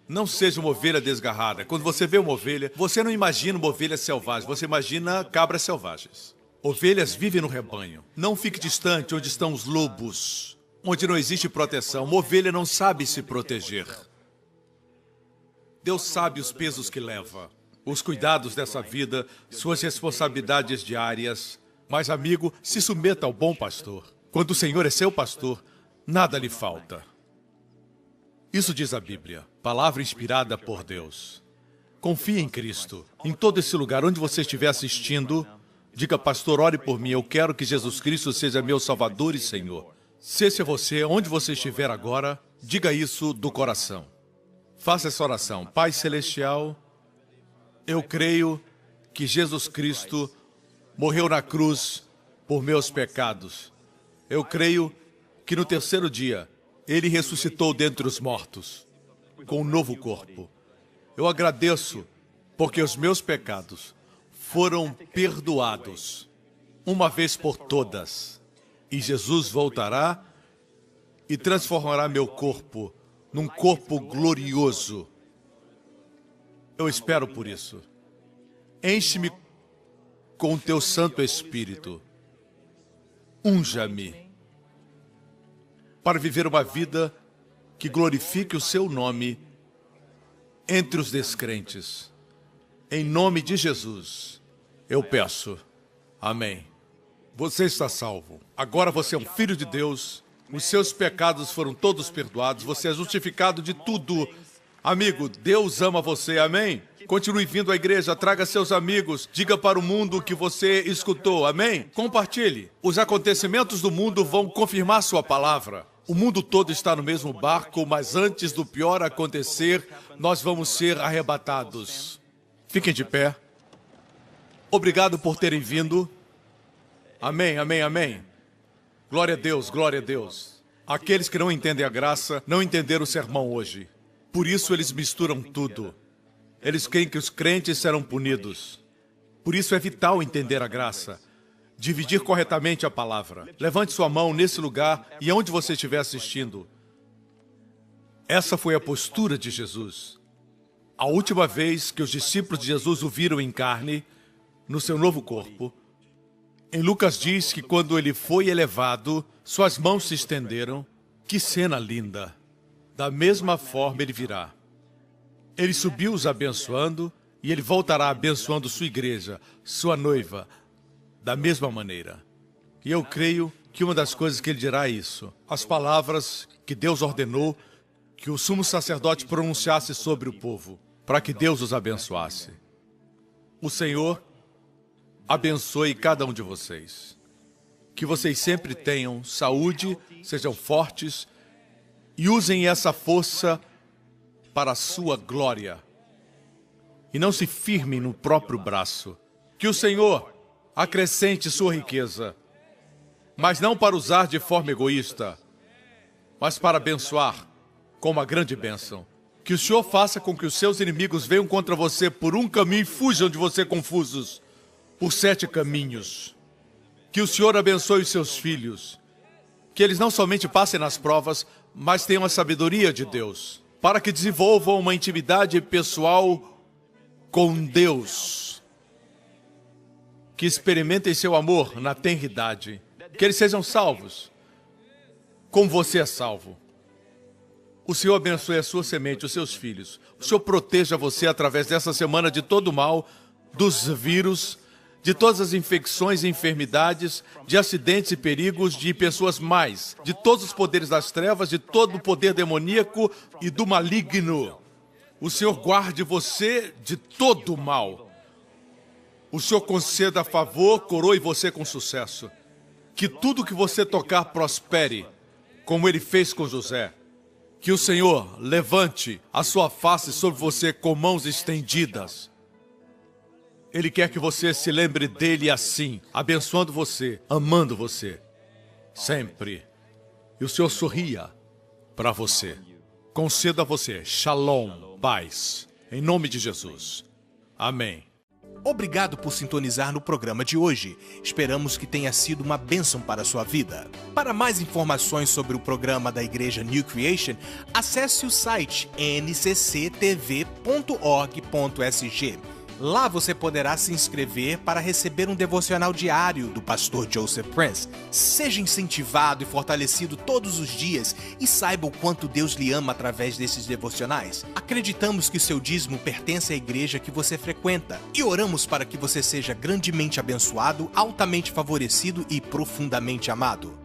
Não seja uma ovelha desgarrada. Quando você vê uma ovelha, você não imagina uma ovelha selvagem, você imagina cabras selvagens. Ovelhas vivem no rebanho. Não fique distante onde estão os lobos, onde não existe proteção. Uma ovelha não sabe se proteger. Deus sabe os pesos que leva, os cuidados dessa vida, suas responsabilidades diárias. Mas, amigo, se submeta ao bom pastor. Quando o Senhor é seu pastor, nada lhe falta. Isso diz a Bíblia, palavra inspirada por Deus. Confie em Cristo. Em todo esse lugar onde você estiver assistindo, diga, pastor, ore por mim. Eu quero que Jesus Cristo seja meu Salvador e Senhor. Se esse é você, onde você estiver agora, diga isso do coração. Faça essa oração. Pai Celestial, eu creio que Jesus Cristo morreu na cruz por meus pecados. Eu creio que no terceiro dia, Ele ressuscitou dentre os mortos, com um novo corpo. Eu agradeço, porque os meus pecados foram perdoados, uma vez por todas. E Jesus voltará e transformará meu corpo num corpo glorioso. Eu espero por isso. Enche-me com o teu Santo Espírito. Unja-me para viver uma vida que glorifique o seu nome entre os descrentes. Em nome de Jesus, eu peço. Amém. Você está salvo. Agora você é um filho de Deus. Os seus pecados foram todos perdoados. Você é justificado de tudo. Amigo, Deus ama você. Amém? Continue vindo à igreja, traga seus amigos, diga para o mundo o que você escutou. Amém? Compartilhe. Os acontecimentos do mundo vão confirmar sua palavra. O mundo todo está no mesmo barco, mas antes do pior acontecer, nós vamos ser arrebatados. Fiquem de pé. Obrigado por terem vindo. Amém, amém, amém. Glória a Deus, glória a Deus. Aqueles que não entendem a graça não entenderam o sermão hoje. Por isso eles misturam tudo. Eles creem que os crentes serão punidos. Por isso é vital entender a graça. Dividir corretamente a palavra. Levante sua mão nesse lugar e onde você estiver assistindo. Essa foi a postura de Jesus. A última vez que os discípulos de Jesus o viram em carne, no seu novo corpo, em Lucas diz que quando ele foi elevado, suas mãos se estenderam. Que cena linda! Da mesma forma ele virá. Ele subiu os abençoando e ele voltará abençoando sua igreja, sua noiva, da mesma maneira. E eu creio que uma das coisas que ele dirá é isso. As palavras que Deus ordenou que o sumo sacerdote pronunciasse sobre o povo, para que Deus os abençoasse. O Senhor abençoe cada um de vocês. Que vocês sempre tenham saúde, sejam fortes e usem essa força para a sua glória. E não se firmem no próprio braço. Que o Senhor acrescente sua riqueza, mas não para usar de forma egoísta, mas para abençoar com uma grande bênção. Que o Senhor faça com que os seus inimigos venham contra você por um caminho e fujam de você confusos por 7 caminhos. Que o Senhor abençoe os seus filhos. Que eles não somente passem nas provas, mas tenham a sabedoria de Deus, para que desenvolvam uma intimidade pessoal com Deus. Que experimentem seu amor na tenridade. Que eles sejam salvos, como você é salvo. O Senhor abençoe a sua semente, os seus filhos. O Senhor proteja você através dessa semana de todo o mal, dos vírus, de todas as infecções e enfermidades, de acidentes e perigos, de pessoas mais, de todos os poderes das trevas, de todo o poder demoníaco e do maligno. O Senhor guarde você de todo o mal. O Senhor conceda favor, coroe você com sucesso. Que tudo que você tocar prospere, como ele fez com José. Que o Senhor levante a sua face sobre você com mãos estendidas. Ele quer que você se lembre dele assim, abençoando você, amando você, sempre. E o Senhor sorria para você. Conceda a você shalom, paz, em nome de Jesus. Amém. Obrigado por sintonizar no programa de hoje. Esperamos que tenha sido uma bênção para a sua vida. Para mais informações sobre o programa da Igreja New Creation, acesse o site ncctv.org.sg. Lá você poderá se inscrever para receber um devocional diário do pastor Joseph Prince. Seja incentivado e fortalecido todos os dias e saiba o quanto Deus lhe ama através desses devocionais. Acreditamos que o seu dízimo pertence à igreja que você frequenta e oramos para que você seja grandemente abençoado, altamente favorecido e profundamente amado.